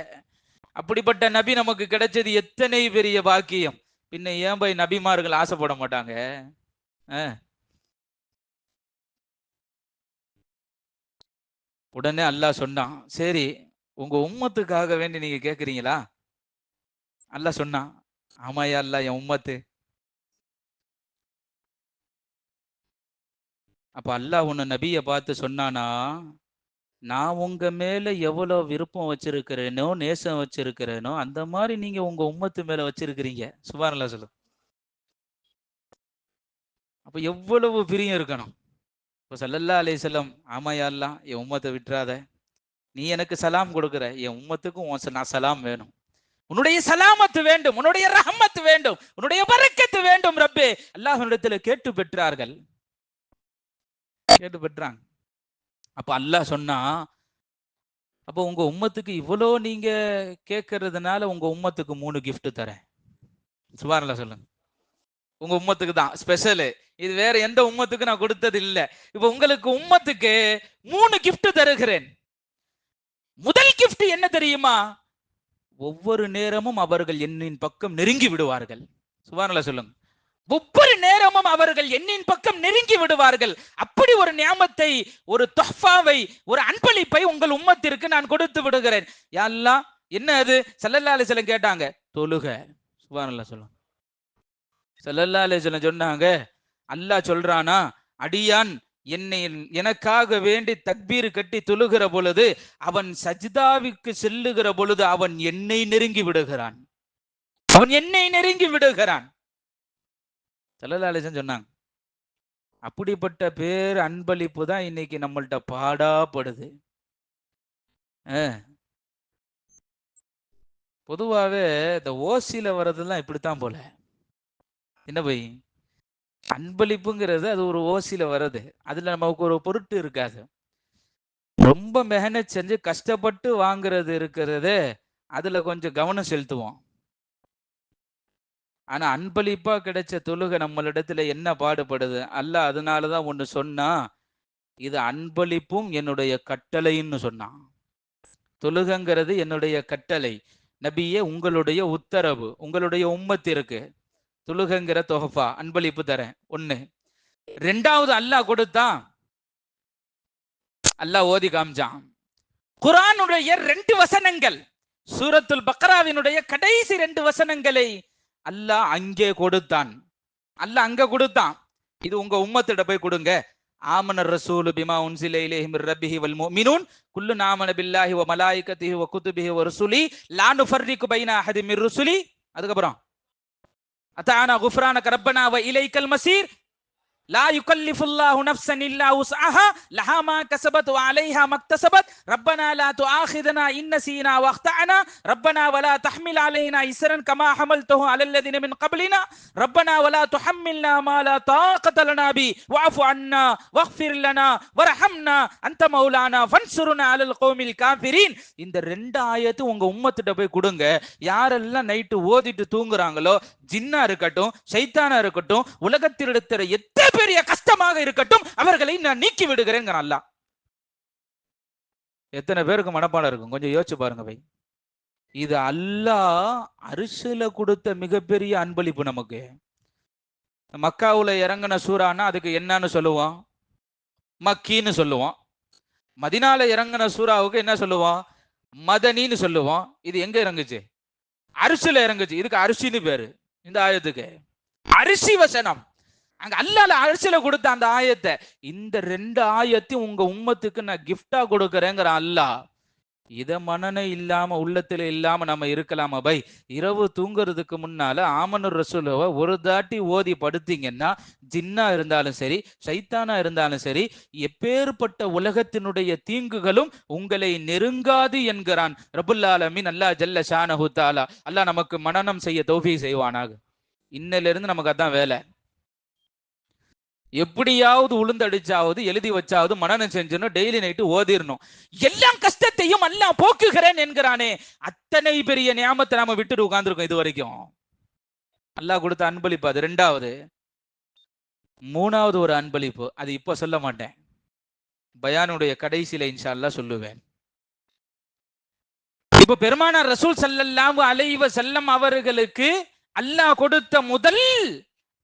அப்படிப்பட்ட நபி நமக்கு கிடைச்சது எத்தனை பெரிய பாக்கியம். பின்ன ஏன் போய் நபிமார்கள் ஆசைப்பட மாட்டாங்க? உடனே அல்லாஹ் சொன்னான், சரி உங்க உம்மத்துக்காக வேண்டி நீங்க கேக்குறீங்களா? அல்லாஹ் சொன்னான், ஆமாயா அல்லாஹ் என் உம்மத்து. அப்ப அல்லாஹ் உன்னை நபியை பார்த்து சொன்னானா, நான் உங்க மேல எவ்வளவு விருப்பம் வச்சிருக்கிறேனோ நேசம் வச்சிருக்கிறேனோ அந்த மாதிரி நீங்க உங்க உம்மத்து மேல வச்சிருக்கிறீங்க. சுப்ஹானல்லாஹ் சொல்லு. அப்ப எவ்வளவு பிரியம் இருக்கணும். இப்ப ஸல்லல்லாஹு அலைஹி வஸல்லம், ஆமாயா அல்லாஹ் என் உம்மத்தை விட்டுறாத, நீ எனக்கு சலாம் கொடுக்குற, என் உம்மத்துக்கும் நான் சலாம் வேணும், உன்னுடைய சலாமத்து வேண்டும், உன்னுடைய ரஹமத்து வேண்டும், உன்னுடைய பரக்கத்து வேண்டும் ரப்பே. அல்லாஹ்விடத்தில் கேட்டு பெற்றார்கள், கேட்டு பெற்றாங்க. அப்ப அல்லாஹ் சொன்னா, அப்போ உங்க உம்மத்துக்கு இவ்வளோ நீங்க கேட்கறதுனால உங்க உம்மத்துக்கு 3 கிஃப்ட் தரேன். சுப்ஹானல்லாஹ் சொல்லுங்க. உங்க உம்மத்துக்கு தான் ஸ்பெஷல், இது வேற எந்த உம்மத்துக்கு நான் கொடுத்தது இல்லை. இப்ப உங்களுக்கு உம்மத்துக்கு 3 கிஃப்ட் தருகிறேன். முதல் கிஃப்ட் என்ன தெரியுமா? ஒவ்வொரு நேரமும் அவர்கள் என்னின் பக்கம் நெருங்கி விடுவார்கள். சுப்ஹானல்லாஹ் சொல்லுங்க. ஒவ்வொரு நேரமும் அவர்கள் என்னின் பக்கம் நெருங்கி விடுவார்கள். அப்படி ஒரு நியாமத்தை, ஒரு தொஹ்ஃபாவை, ஒரு அன்பளிப்பை உங்கள் உம்மத்திற்கு நான் கொடுத்து விடுகிறேன். யா அல்லாஹ் என்ன அது? ஸல்லல்லாஹு அலைஹி வஸல்லம் கேட்டாங்க, தொழுக. சுப்ஹானல்லாஹ் சொல்லுங்க. ஸல்லல்லாஹு அலைஹி வஸல்லம் சொன்னாங்க, அல்லாஹ் சொல்றானா, அடியான் என்னை எனக்காக வேண்டி தக்பீர் கட்டி தொழுகிற பொழுது, அவன் சஜ்தாவுக்கு செல்லுகிற பொழுது அவன் என்னை நெருங்கி விடுகிறான், அவன் என்னை நெருங்கி விடுகிறான். ஸல்லல்லாஹு அலைஹி வஸல்லம் சொன்னாங்க. அப்படிப்பட்ட பேர் அன்பளிப்பு தான் இன்னைக்கு நம்மள்ட்ட பாடாப்படுது. பொதுவாகவே இந்த ஓசியில வர்றதுலாம் இப்படித்தான் போல. என்ன போய் அன்பளிப்புங்கிறது அது ஒரு ஓசியில வர்றது, அதுல நமக்கு ஒரு பொருட்டு இருக்காது. ரொம்ப மெஹனத் செஞ்சு கஷ்டப்பட்டு வாங்குறது இருக்கிறது, அதுல கொஞ்சம் கவனம் செலுத்துவோம். ஆனா அன்பளிப்பா கிடைச்ச தொழுகை நம்மளிடத்துல என்ன பாடுபடுது. அல்லாஹ் அதனாலதான் ஒண்ணு சொன்னா, இது அன்பளிப்பும் என்னுடைய கட்டளைன்னு சொன்னான். தொழுகங்கிறது என்னுடைய கட்டளை, நபியே உங்களுடைய உத்தரவு, உங்களுடைய உம்மத்திற்கு தொழுகங்கிற தொஹஃபா அன்பளிப்பு தரேன். ஒண்ணு. ரெண்டாவது அல்லாஹ் கொடுத்தான், அல்லாஹ் ஓதி காமிச்சான். குர்ஆனுடைய 2 வசனங்கள், சூரத்துல் பக்ராவினுடைய கடைசி 2 வசனங்களை அல்லாஹ் அங்கே கொடுத்தான். அல்லாஹ் அங்க கொடுத்தான், இது உங்க உம்மத்திட போய் கொடுங்க. ஆமனர் ரசூலு பிமா உன்சில இலைஹி மிர் ரப்பிஹி வல் முஃமினூன் குல்லுன் ஆமன பில்லாஹி வ மலாயிகத்திஹி வ குதுபிஹி வ ருசுலி லா நுஃபர்ரிகு பைன அஹதி மிர் ருசுலி. அதுக்கப்புறம் அத்தானா குஃப்ரானக ரப்பனா வ இலைக்கல் மசீர் லா யுகல்லிஃபுல்லாஹு நஃப்ஸன் இல்லா உஸ்அஹா லஹா மா கஸபத் வ அலைஹா மக்தஸபத் ரப்பனா லா துஆஹிதுனா இன் நஸீனா வ அக்தஅனா ரப்பனா வ லா தஹ்மில் அலைனா இஸ்ரன் கமா ஹமல்தஹு அலல் லதீன மின் கப்லினா ரப்பனா வ லா துஹம்மில்னா மா லா தாகத லனா பி வஅஃபு அன்னா வக்ஃபிர் லனா வர்ஹம்னா அன்த மௌலானா ஃபன்சுர்னா அலல் கௌமில் காஃபிரீன். இந்த 2 ஆயத்து உங்க உம்மத்திட்ட போய் கொடுங்க. யாரெல்லாம் நைட்டு ஓதிட்டு தூங்குறாங்களோ, ஜின்னா இருக்கட்டும் ஷைத்தானா இருக்கட்டும், உலகத்தில் இருக்கிற எத்தனை பெரிய கஷ்டமாக இருக்கட்டும், அவர்களை நான் நீக்கி விடுகிறேன். அல்லாஹ் எத்தனை பேருக்கு மனப்பாடம் இருக்கும் கொஞ்சம் யோசிச்சு பாருங்க பை. இது அல்லாஹ் அரிசில கொடுத்த மிகப்பெரிய அன்பளிப்பு நமக்கு. மக்காவுல இறங்கின சூறான்னா அதுக்கு என்னன்னு சொல்லுவோம்? மக்கின்னு சொல்லுவோம். மதினால இறங்கின சூறாவுக்கு என்ன சொல்லுவோம்? மதனின்னு சொல்லுவோம். இது எங்க இறங்குச்சு? அரிசில இறங்குச்சு. இதுக்கு அரிசின்னு பேரு. இந்த ஆயத்துக்கு அரிசி வசனம். அங்க அல்லாஹ் அரிசில கொடுத்த அந்த ஆயத்தை, இந்த 2 ஆயத்தையும் உங்க உம்மத்துக்கு நான் கிஃப்டா கொடுக்கறேங்கிற அல்லாஹ். இத மனநே இல்லாம உள்ளத்துல இல்லாம நம்ம இருக்கலாமா பை? இரவு தூங்குறதுக்கு முன்னால ஆமனுர் ரசூலுவை ஒரு தாட்டி ஓதி படுத்தீங்கன்னா, ஜின்னா இருந்தாலும் சரி, சைத்தானா இருந்தாலும் சரி, எப்பேற்பட்ட உலகத்தினுடைய தீங்குகளும் உங்களை நெருங்காது என்கிறான் ரப்புல் ஆலமீன் அல்லாஹ் ஜல்ல ஷானஹு தஆலா. அல்லாஹ் நமக்கு மனனம் செய்ய தௌஃபீக் செய்வானாக. இன்னையில இருந்து நமக்கு அதான் வேலை. எப்படியாவது உளுந்தடிச்சாவது எழுதி வச்சாவது மனநம் செஞ்சணும், டெய்லி நைட்டு ஓதிரணும். எல்லா கஷ்டத்தையும் அல்லாஹ் போக்குகிறேன் என்கிறானே, அத்தனை பெரிய நியாமத்தை நாம விட்டுட்டு உட்கார்ந்துருக்கோம் இது வரைக்கும். அல்லாஹ் கொடுத்த அன்பளிப்பு அது 2வது. 3வது ஒரு அன்பளிப்பு, அது இப்ப சொல்ல மாட்டேன், பயானுடைய கடைசியில இன்ஷா அல்லாஹ் சொல்லுவேன். இப்ப பெருமானார் ரசூல் ஸல்லல்லாஹு அலைஹி வஸல்லம் அவர்களுக்கு அல்லாஹ் கொடுத்த முதல்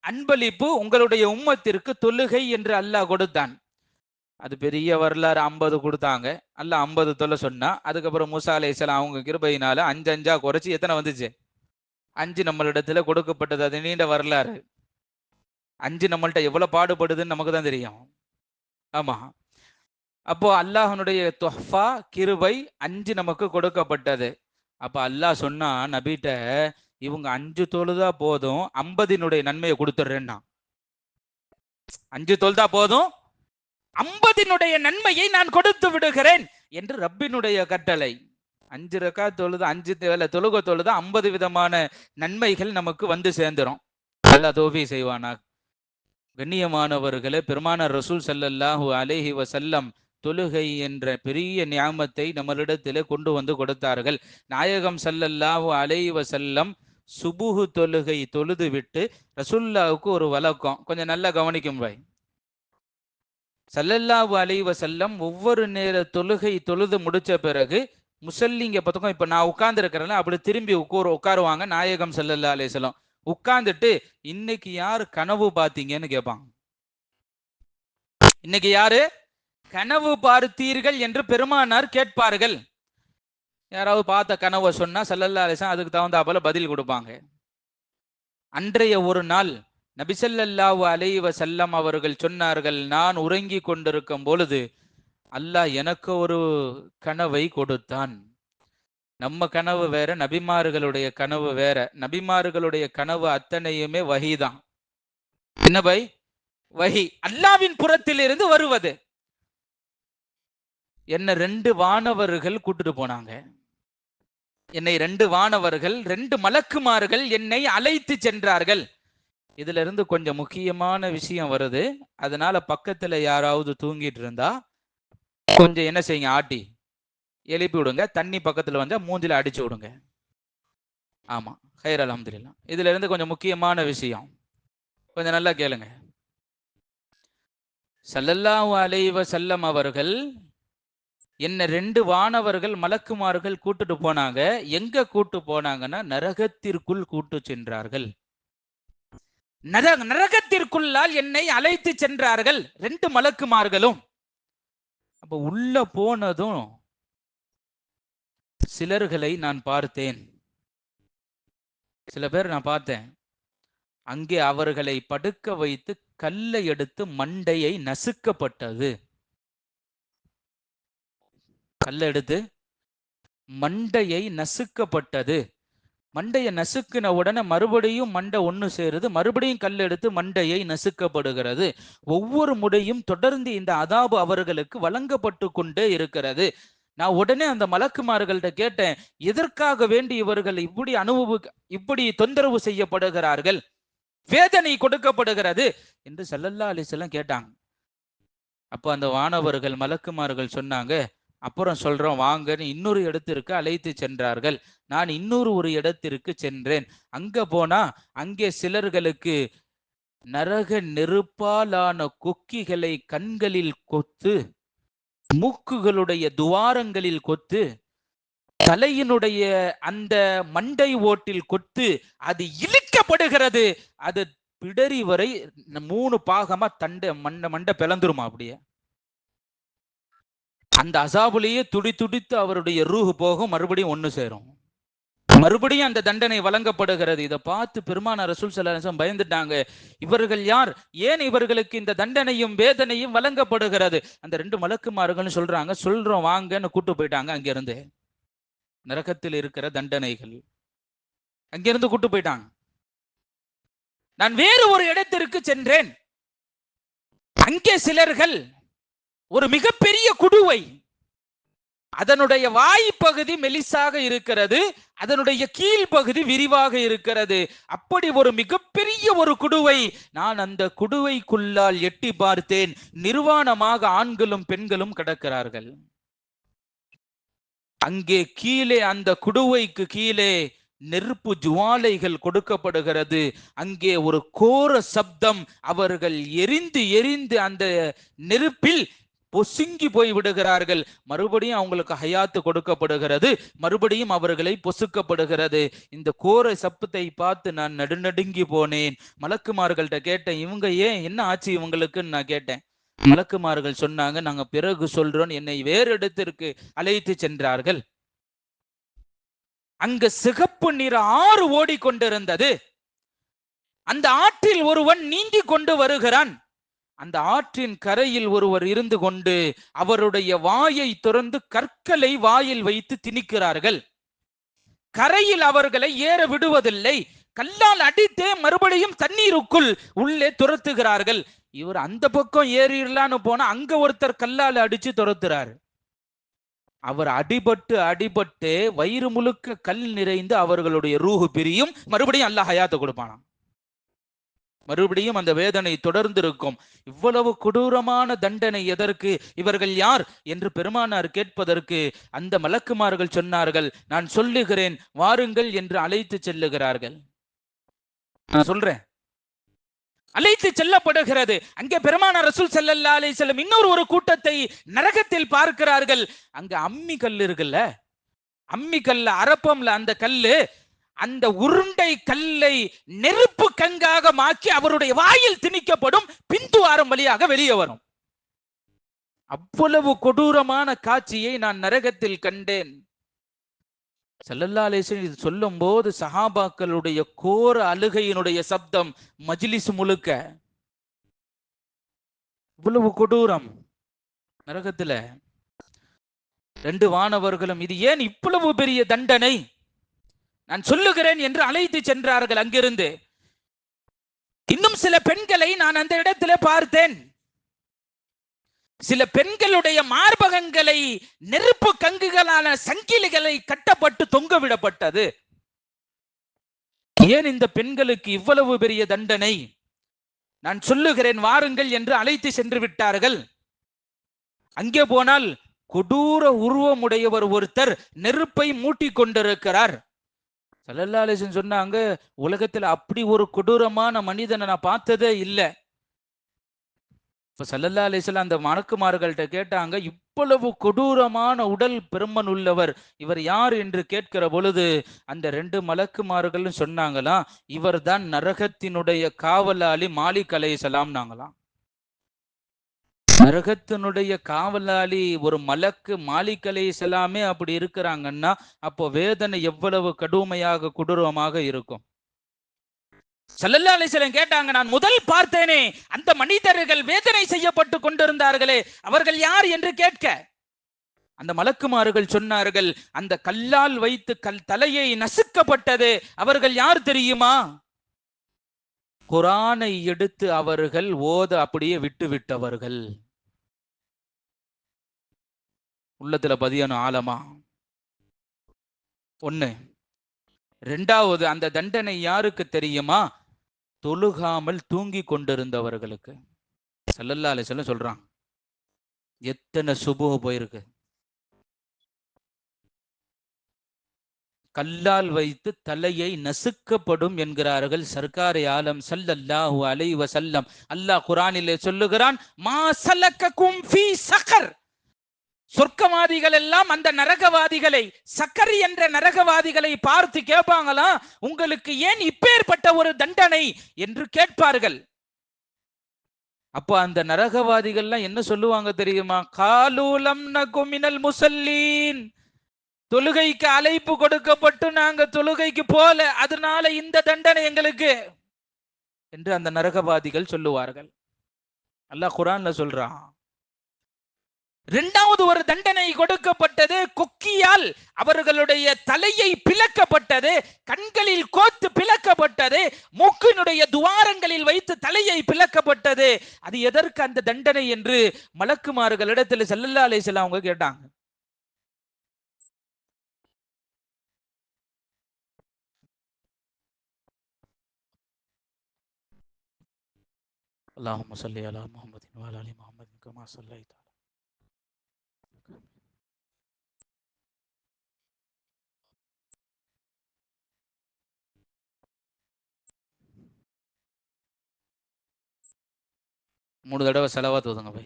அன்பளிப்பு உங்களுடைய உம்மத்திற்கு தொழுகை என்று அல்லாஹ் கொடுத்தான். அது பெரிய வரலாறு. 50 கொடுத்தாங்க, அல்லாஹ் 50 தொல்லை சொன்னா. அதுக்கப்புறம் மூசா அலைஹிஸ்ஸலாம் அவங்க கிருபையினால 5 5 குறைச்சி எத்தனை வந்துச்சு? 5 நம்மளிடத்துல கொடுக்கப்பட்டது. அது நீண்ட வரலாறு. 5 நம்மள்ட்ட எவ்வளவு பாடுபடுதுன்னு நமக்கு தான் தெரியும். ஆமா. அப்போ அல்லாஹ்னுடைய தொஹ்ஃபா கிருபை 5 நமக்கு கொடுக்கப்பட்டது. அப்ப அல்லாஹ் சொன்னா நபிட்ட, இவங்க 5 தொழுதா போதும், 50னுடைய நன்மையை கொடுத்துடுறேன்னா. 5 தொழுதா போதும், 50னுடைய நன்மையை நான் கொடுத்து விடுகிறேன் என்று ரப்பினுடைய கட்டளை. 5 ரக்காத் தொழுது, 5 வேளை தொழுக தொழுது 50 விதமான நன்மைகள் நமக்கு வந்து சேர்ந்துரும். அல்லாஹ் தௌஃபீக் செய்வானாக. கண்ணியமானவர்களே, பெருமானார் ரசூல் ஸல்லல்லாஹு அலைஹி வஸல்லம் தொழுகை என்ற பெரிய நியாமத்தை நம்மளிடத்திலே கொண்டு வந்து கொடுத்தார்கள். நாயகம் ஸல்லல்லாஹு அலைஹி வஸல்லம் சுபுஹு தொழுகை தொழுது விட்டு, ரசூலுல்லாஹ்வுக்கு ஒரு வழக்கம், கொஞ்சம் நல்லா கவனிக்கும் பாய். ஸல்லல்லாஹு அலைஹி வஸல்லம் ஒவ்வொரு நேர தொழுகை தொழுது முடிச்ச பிறகு முசல்லிங்க பக்கம், இப்ப நான் உட்கார்ந்து இருக்கிறேன், அப்படி திரும்பி உட்காருவாங்க நாயகம் ஸல்லல்லாஹு அலைஹி வஸல்லம். உட்கார்ந்துட்டு, இன்னைக்கு யாரு கனவு பார்த்தீங்கன்னு கேட்பாங்க. இன்னைக்கு யாரு கனவு பார்த்தீர்கள் என்று பெருமானார் கேட்பார்கள். யாராவது பார்த்த கனவை சொன்னா ஸல்லல்லாஹு அலைஹி வஸல்லம் அதுக்கு தகுந்தாப்புல பதில் கொடுப்பாங்க. அன்றைய ஒரு நாள் நபி ஸல்லல்லாஹு அலைஹி வஸல்லம் அவர்கள் சொன்னார்கள், நான் உறங்கி கொண்டிருக்கும் பொழுது அல்லாஹ் எனக்கு ஒரு கனவை கொடுத்தான். நம்ம கனவு வேற, நபிமார்களுடைய கனவு வேற. நபிமார்களுடைய கனவு அத்தனையுமே வஹீதான். என்ன பை? வஹி, அல்லாஹ்வின் புறத்தில் இருந்து வருவது. என்ன 2 வானவர்கள் கூட்டிட்டு போனாங்க. என்னை 2 வானவர்கள், 2 மலக்குமார்கள் என்னை அழைத்து சென்றார்கள். இதுல இருந்து கொஞ்சம் முக்கியமான விஷயம் வருது. அதனால பக்கத்துல யாராவது தூங்கிட்டு இருந்தா கொஞ்சம் என்ன செய்யுங்க, ஆட்டி எழுப்பி விடுங்க. தண்ணி பக்கத்துல வந்து மூஞ்சில அடிச்சு விடுங்க. ஆமா, ஹைர் அல்ஹம்துலில்லாஹ். இதுல இருந்து கொஞ்சம் முக்கியமான விஷயம், கொஞ்சம் நல்லா கேளுங்க. ஸல்லல்லாஹு அலைஹி வஸல்லம் அவர்கள் என்ன 2 வானவர்கள் மலக்குமார்கள் கூட்டிட்டு போனாங்க. எங்க கூட்டு போனாங்கன்னா, நரகத்திற்குள் கூட்டு சென்றார்கள். நரகத்திற்குள்ளால் என்னை அழைத்து சென்றார்கள் 2 மலக்குமார்களும். அப்ப உள்ள போனதும் சிலர்களை நான் பார்த்தேன். சில பேர் நான் பார்த்தேன். அங்கே அவர்களை படுக்க வைத்து கல்லை எடுத்து மண்டையை நசுக்கப்பட்டது. கல்லை எடுத்து மண்டையை நசுக்கப்பட்டது. மண்டையை நசுக்கின உடனே மறுபடியும் மண்டை ஒன்று சேருது, மறுபடியும் கல் எடுத்து மண்டையை நசுக்கப்படுகிறது. ஒவ்வொரு முறையும் தொடர்ந்து இந்த அதாபு அவர்களுக்கு வழங்கப்பட்டு கொண்டே இருக்கிறது. நான் உடனே அந்த மலக்குமார்கள்ட்ட கேட்டேன், எதற்காக வேண்டி இவர்கள் இப்படி தொந்தரவு செய்யப்படுகிறார்கள், வேதனை கொடுக்கப்படுகிறது என்று ஸல்லல்லாஹு அலைஹி வஸல்லம் கேட்டாங்க. அப்போ அந்த வானவர்கள் மலக்குமார்கள் சொன்னாங்க, அப்புறம் சொல்றோம் வாங்கன்னு இன்னொரு இடத்திற்கு அழைத்து சென்றார்கள். நான் ஒரு இடத்திற்கு சென்றேன். அங்க போனா அங்கே சிலர்களுக்கு நரக நெருப்பாலான கொக்கிகளை கண்களில் கொத்து, மூக்குகளுடைய துவாரங்களில் கொத்து, தலையினுடைய அந்த மண்டை ஓட்டில் கொத்து அது இழுக்கப்படுகிறது. அது பிடரி வரை 3 பாகமா மண்டை பிளந்துருமா. அப்படியே அந்த அசாபுலேயே துடி துடித்து அவருடைய ரூஹ் போகும், மறுபடியும் ஒண்ணு சேரும். மறுபடியும் அந்த தண்டனை வழங்கப்படுகிறது. இதை பார்த்து பெருமானார் ரசூல் ஸல்லல்லாஹு அலைஹி வஸல்லம் பயந்துட்டாங்க. இவர்கள் யார்? ஏன் இவர்களுக்கு இந்த தண்டனையும் வேதனையும் வழங்கப்படுகிறது? அந்த 2 மலக்குமார்கள் சொல்றாங்க, சொல்றோம் வாங்கன்னு கூட்டு போயிட்டாங்க. அங்கிருந்து நரகத்தில் இருக்கிற தண்டனைகள் அங்கிருந்து கூட்டு போயிட்டாங்க. நான் வேறு ஒரு இடத்திற்கு சென்றேன். அங்கே சிலர்கள் ஒரு மிகப்பெரிய குடுவை, அதனுடைய வாய்ப்பகுதி மெலிசாக இருக்கிறது, அதனுடைய கீழ்ப்பகுதி விரிவாக இருக்கிறது. அப்படி ஒரு மிகப்பெரிய ஒரு குடுவை. நான் அந்த குடுவைக்குள்ளால் எட்டி பார்த்தேன். நிர்வாணமாக ஆண்களும் பெண்களும் கிடக்கிறார்கள். அங்கே கீழே அந்த குடுவைக்கு கீழே நெருப்பு ஜுவாலைகள் கொடுக்கப்படுகிறது. அங்கே ஒரு கோர சப்தம். அவர்கள் எரிந்து எரிந்து அந்த நெருப்பில் பொசுங்கி போய் விடுகிறார்கள். மறுபடியும் அவங்களுக்கு ஹயாத்து கொடுக்கப்படுகிறது. மறுபடியும் அவர்களை பொசுக்கப்படுகிறது. இந்த கோர சப்தத்தை பார்த்து நான் நடுநடுங்கி போனேன். மலக்குமார்கள்ட்ட கேட்டேன், இவங்க ஏன், என்ன ஆச்சு இவங்களுக்குன்னு நான் கேட்டேன். மலக்குமார்கள் சொன்னாங்க, நாங்க பிறகு சொல்றோம். என்னை வேறு இடத்திற்கு அழைத்து சென்றார்கள். அங்கு சிகப்பு நிற ஆறு ஓடிக்கொண்டிருந்தது. அந்த ஆற்றில் ஒருவன் நீந்தி கொண்டு வருகிறான். அந்த ஆற்றின் கரையில் ஒருவர் இருந்து கொண்டு அவருடைய வாயை திறந்து கற்களை வாயில் வைத்து திணிக்கிறார்கள். கரையில் அவர்களை ஏற விடுவதில்லை. கல்லால் அடித்தே மறுபடியும் தண்ணீருக்குள் உள்ளே துரத்துகிறார்கள். இவர் அந்த பக்கம் ஏறிடலான்னு போனா அங்க ஒருத்தர் கல்லால் அடிச்சு துரத்துறாரு. அவர் அடிபட்டு அடிபட்டு வயிறு முழுக்க கல் நிறைந்து அவர்களுடைய ரூஹு பிரியும். மறுபடியும் அல்லாஹ் ஹயாத்தை கொடுப்பானாம். மறுபடியும் அந்த வேதனை தொடர்ந்து இருக்கும். இவ்வளவு கொடூரமான தண்டனை எதற்கு? இவர்கள் யார் என்று பெருமானார் கேட்பதற்கு அந்த மலக்குமார்கள் சொன்னார்கள், நான் சொல்லுகிறேன் வாருங்கள் என்று அழைத்து செல்லுகிறார்கள். நான் சொல்றேன், அழைத்து செல்லப்படுகிறது. அங்கே பெருமானார் ரசூல் ஸல்லல்லாஹு அலைஹி வஸல்லம் இன்னொரு ஒரு கூட்டத்தை நரகத்தில் பார்க்கிறார்கள். அங்க அம்மி கல் இருக்குல்ல, அம்மி கல்ல அரப்பம்ல அந்த கல்லு, அந்த உருண்டை கல்லை நெருப்பு கங்காக மாக்கி அவருடைய வாயில் திணிக்கப்படும். பிந்துவாரம் வழியாக வெளியே வரும். அவ்வளவு கொடூரமான காட்சியை நான் நரகத்தில் கண்டேன். ஸல்லல்லாஹு அலைஹி வஸல்லம் இது சொல்லும் போது சஹாபாக்களுடைய கோர அழுகையினுடைய சப்தம் மஜ்லிஸ் முழுக்க. இவ்வளவு கொடூரம் நரகத்துல. 2 வானவர்களும் இது ஏன் இவ்வளவு பெரிய தண்டனை நான் சொல்லுகிறேன் என்று அழைத்து சென்றார்கள். அங்கிருந்து இன்னும் சில பெண்களை நான் அந்த இடத்துல பார்த்தேன். சில பெண்களுடைய மார்பகங்களை நெருப்பு கங்குகளான சங்கிலிகளை கட்டப்பட்டு தொங்க விடப்பட்டது. ஏன் இந்த பெண்களுக்கு இவ்வளவு பெரிய தண்டனை? நான் சொல்லுகிறேன் வாருங்கள் என்று அழைத்து சென்று விட்டார்கள். அங்கே போனால் கொடூர உருவமுடையவர் ஒருத்தர் நெருப்பை மூட்டி கொண்டிருக்கிறார். ஸல்லல்லாஹு அலைஹி வஸல்லம் சொன்னாங்க, உலகத்துல அப்படி ஒரு கொடூரமான மனிதனை நான் பார்த்ததே இல்லை. இப்ப ஸல்லல்லாஹு அலைஹி வஸல்லம் அந்த மலக்குமார்கள்ட்ட கேட்டாங்க, இவ்வளவு கொடூரமான உடல் பெருமன் உள்ளவர் இவர் யார் என்று கேட்கிற பொழுது அந்த 2 மலக்குமார்களும் சொன்னாங்களாம், இவர் தான் நரகத்தினுடைய காவலாளி மாலிக் அலைஹிஸ்ஸலாம் நாங்களாம். நரகத்தினுடைய காவலாளி ஒரு மலக்கு மாலிக் அலைஹிஸ்ஸலாமே அப்படி இருக்கிறாங்கன்னா அப்போ வேதனை எவ்வளவு கடுமையாக கொடூரமாக இருக்கும். ஸல்லல்லாஹு அலைஹி வஸல்லம் கேட்டாங்க, நான் முதல் பார்த்தேனே அந்த மனிதர்கள் வேதனை செய்யப்பட்டு கொண்டிருந்தார்களே அவர்கள் யார் என்று கேட்க, அந்த மலக்குமார்கள் சொன்னார்கள், அந்த கல்லால் வைத்து தலையை நசுக்கப்பட்டது அவர்கள் யார் தெரியுமா? குர்ஆனை எடுத்து அவர்கள் ஓத அப்படியே விட்டு விட்டவர்கள். உள்ளத்துல பதியணும் ஆழமா. 1. 2வது, அந்த தண்டனை யாருக்கு தெரியுமா? தொழுகாமல் தூங்கி கொண்டிருந்தவர்களுக்கு. ஸல்லல்லாஹு அலைஹி வஸல்லம் சொல்றான், எத்தனை சுபஹ் போயிருக்கு. கல்லால் வைத்து தலையை நசுக்கப்படும் என்கிறார்கள் சர்க்காரே ஆலம் ஸல்லல்லாஹு அலைஹி வஸல்லம். அல்லாஹ் குர்ஆனிலே சொல்லுகிறான், மா ஸலக்ககும் ஃபீ ஸகர், சொர்க்கவாதிகள் எல்லாம் அந்த நரகவாதிகளை, சக்கரி என்ற நரகவாதிகளை பார்த்து கேட்பாங்களாம், உங்களுக்கு ஏன் இப்பேற்பட்ட ஒரு தண்டனை என்று கேட்பார்கள். அப்ப அந்த நரகவாதிகள்லாம் என்ன சொல்லுவாங்க தெரியுமா? காலூலம் நகுமினல் முசல்லீன், தொழுகைக்கு அழைப்பு கொடுக்கப்பட்டு நாங்க தொழுகைக்கு போல, அதனால இந்த தண்டனை எங்களுக்கு என்று அந்த நரகவாதிகள் சொல்லுவார்கள். அல்லாஹ் குர்ஆன்ல சொல்றான். இரண்டாவது ஒரு தண்டனை கொடுக்கப்பட்டது, கொக்கியால் அவர்களுடைய தலையை பிளக்கப்பட்டது, கண்களில் கோத்து பிளக்கப்பட்டது, மூக்கினுடைய துவாரங்களில் வைத்து தலையை பிளக்கப்பட்டது. அது எதற்கு அந்த தண்டனை என்று மலக்குமார்களிடத்தில் ஸல்லல்லாஹு அலைஹி வஸல்லம் அவங்க கேட்டாங்க. அல்லாஹும்ம ஸல்லி அலா முஹம்மதின் வ அலா ஆலி முஹம்மதின் கமா ஸல்லைத. மூணு தடவை ஸலவாத் ஓதுங்க பை.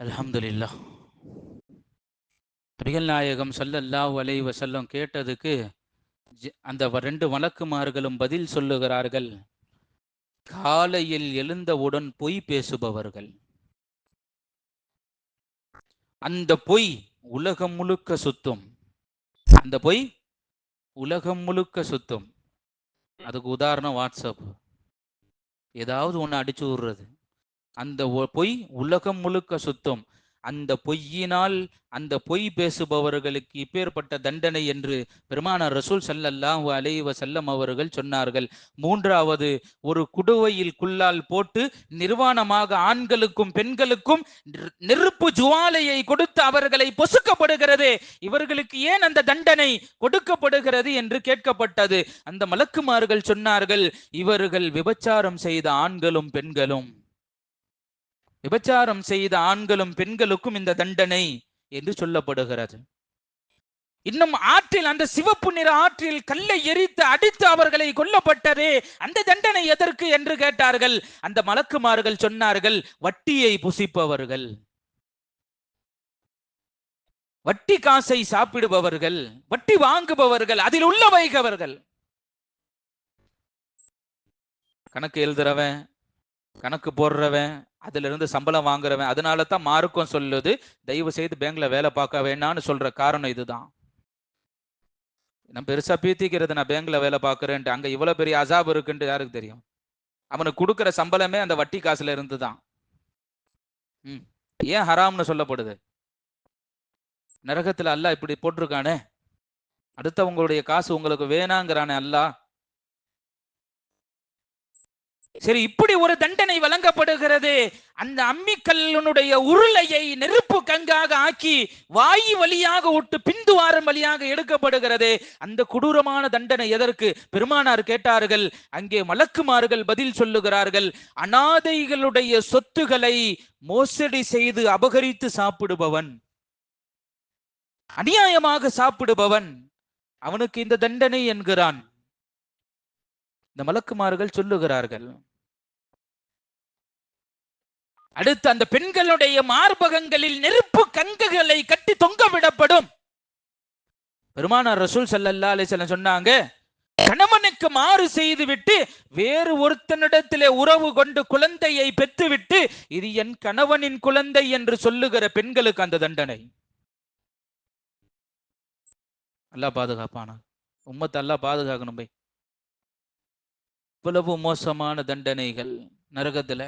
அல்ஹம்துலில்லாஹ். நபிகள் நாயகம் ஸல்லல்லாஹு அலைஹி வஸல்லம் கேட்டதுக்கு அந்த ரெண்டு மலக்குமார்களும் பதில் சொல்லுகிறார்கள். காலையில் எழுந்தவுடன் பொய் பேசுபவர்கள், அந்த பொய் உலகம் முழுக்க சுத்தும். அந்த பொய் உலகம் முழுக்க சுத்தும். அதுக்கு உதாரணம் வாட்ஸ்அப். ஏதாவது ஒன்று அடிச்சு விடுறது, அந்த பொய் உலகம் முழுக்க சுத்தும். அந்த பொய்யினால் அந்த பொய் பேசுபவர்களுக்கு இப்பேற்பட்ட தண்டனை என்று பெருமானார் ரசூல் ஸல்லல்லாஹு அலைஹி வஸல்லம் அவர்கள் சொன்னார்கள். மூன்றாவது, ஒரு குடுவையில் குல்லால் போட்டு நிர்வாணமாக ஆண்களுக்கும் பெண்களுக்கும் நெருப்பு ஜுவாலையை கொடுத்து அவர்களை பொசுக்கப்படுகிறது. இவர்களுக்கு ஏன் அந்த தண்டனை கொடுக்கப்படுகிறது என்று கேட்கப்பட்டது. அந்த மலக்குமார்கள் சொன்னார்கள், இவர்கள் விபச்சாரம் செய்த ஆண்களும் பெண்களும், விபச்சாரம் செய்த ஆண்களும் பெண்களுக்கும் இந்த தண்டனை என்று சொல்லப்படுகிறது. இன்னும் ஆற்றில், அந்த சிவப்பு நிற ஆற்றில் கல்லை எரித்து அடித்து அவர்களை கொல்லப்பட்டது, அந்த தண்டனை எதற்கு என்று கேட்டார்கள். அந்த மலக்குமார்கள் சொன்னார்கள், வட்டியை புசிப்பவர்கள், வட்டி காசை சாப்பிடுபவர்கள், வட்டி வாங்குபவர்கள், அதில் உள்ள வைகவர்கள். கணக்கு எழுதுறவன், கணக்கு போடுறவன், அதுல இருந்து சம்பளம் வாங்குறவன். அதனால தான் மார்க்கம் சொல்லுது, தயவு செய்து பேங்க்ல வேலை பார்க்க வேணான்னு சொல்ற காரணம் இதுதான். நான் பெருசா பீத்திக்கிறது, நான் பேங்க்ல வேலை பார்க்கறேன்ட்டு, அங்க இவ்வளவு பெரிய அசாப் இருக்குன்ட்டு யாருக்கு தெரியும்? அவனுக்கு கொடுக்கிற சம்பளமே அந்த வட்டி காசுல இருந்து தான். ஏன் ஹராம்னு சொல்லப்படுது? நரகத்துல அல்லாஹ் இப்படி போட்டிருக்கானே, அடுத்தவங்களுடைய காசு உங்களுக்கு வேணாங்கிறானே அல்லாஹ். சரி, இப்படி ஒரு தண்டனை வழங்கப்படுகிறது. அந்த அம்மிக்கல்லுடைய உருளையை நெருப்பு கங்காக ஆக்கி வாயு வழியாக விட்டு பிந்துவாரம் வழியாக எடுக்கப்படுகிறது. அந்த கொடூரமான தண்டனை எதற்கு? பெருமானார் கேட்டார்கள். அங்கே மலக்குமார்கள் பதில் சொல்லுகிறார்கள், அனாதைகளுடைய சொத்துக்களை மோசடி செய்து அபகரித்து சாப்பிடுபவன், அநியாயமாக சாப்பிடுபவன், அவனுக்கு இந்த தண்டனை என்கிறான். இந்த மலக்குமார்கள் சொல்லுகிறார்கள். அடுத்து, அந்த பெண்களுடைய மார்பகங்களில் நெருப்பு கங்குகளை கட்டி தொங்க விடப்படும். பெருமானார் ரசூல் ஸல்லல்லாஹு அலைஹி வஸல்லம் சொன்னாங்க, கணவனுக்கு மாறு செய்து விட்டு வேறு ஒருத்தனிடத்திலே உறவு கொண்டு குழந்தையை பெற்றுவிட்டு இது என் கணவனின் குழந்தை என்று சொல்லுகிற பெண்களுக்கு அந்த தண்டனை. அல்லாஹ் பாதுகாப்பானா? உம்மத் அல்லாஹ் பாதுகாக்கணும் பை. இவ்வளவு மோசமான தண்டனைகள் நரகத்துல.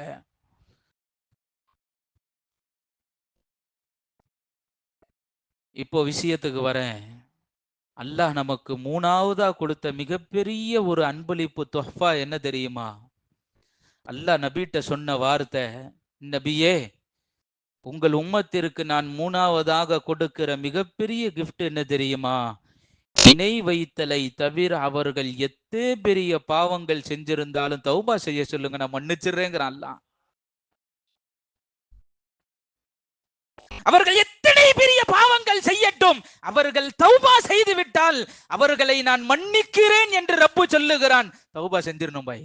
இப்போ விஷயத்துக்கு வரேன். அல்லாஹ் நமக்கு மூணாவதா கொடுத்த மிகப்பெரிய ஒரு அன்பளிப்பு தொஹ்ஃபா என்ன தெரியுமா? அல்லாஹ் நபிட்ட சொன்ன வார்த்தை, நபியே, உங்கள் உம்மத்திற்கு நான் மூணாவதாக கொடுக்கிற மிகப்பெரிய கிஃப்ட் என்ன தெரியுமா? இணை வைத்தலை தவிர அவர்கள் எத்தனை பெரிய பாவங்கள் செஞ்சிருந்தாலும் தௌபா செய்ய சொல்லுங்க, நான் மன்னிச்சிடுறேங்கிறான் அல்லாஹ். அவர்கள் எத்தனை பெரிய பாவங்கள் செய்யட்டும், அவர்கள் தௌபா செய்து விட்டால் அவர்களை நான் மன்னிக்கிறேன் என்று ரப்பு சொல்லுகிறான். தௌபா செஞ்சிடணும் பாய்.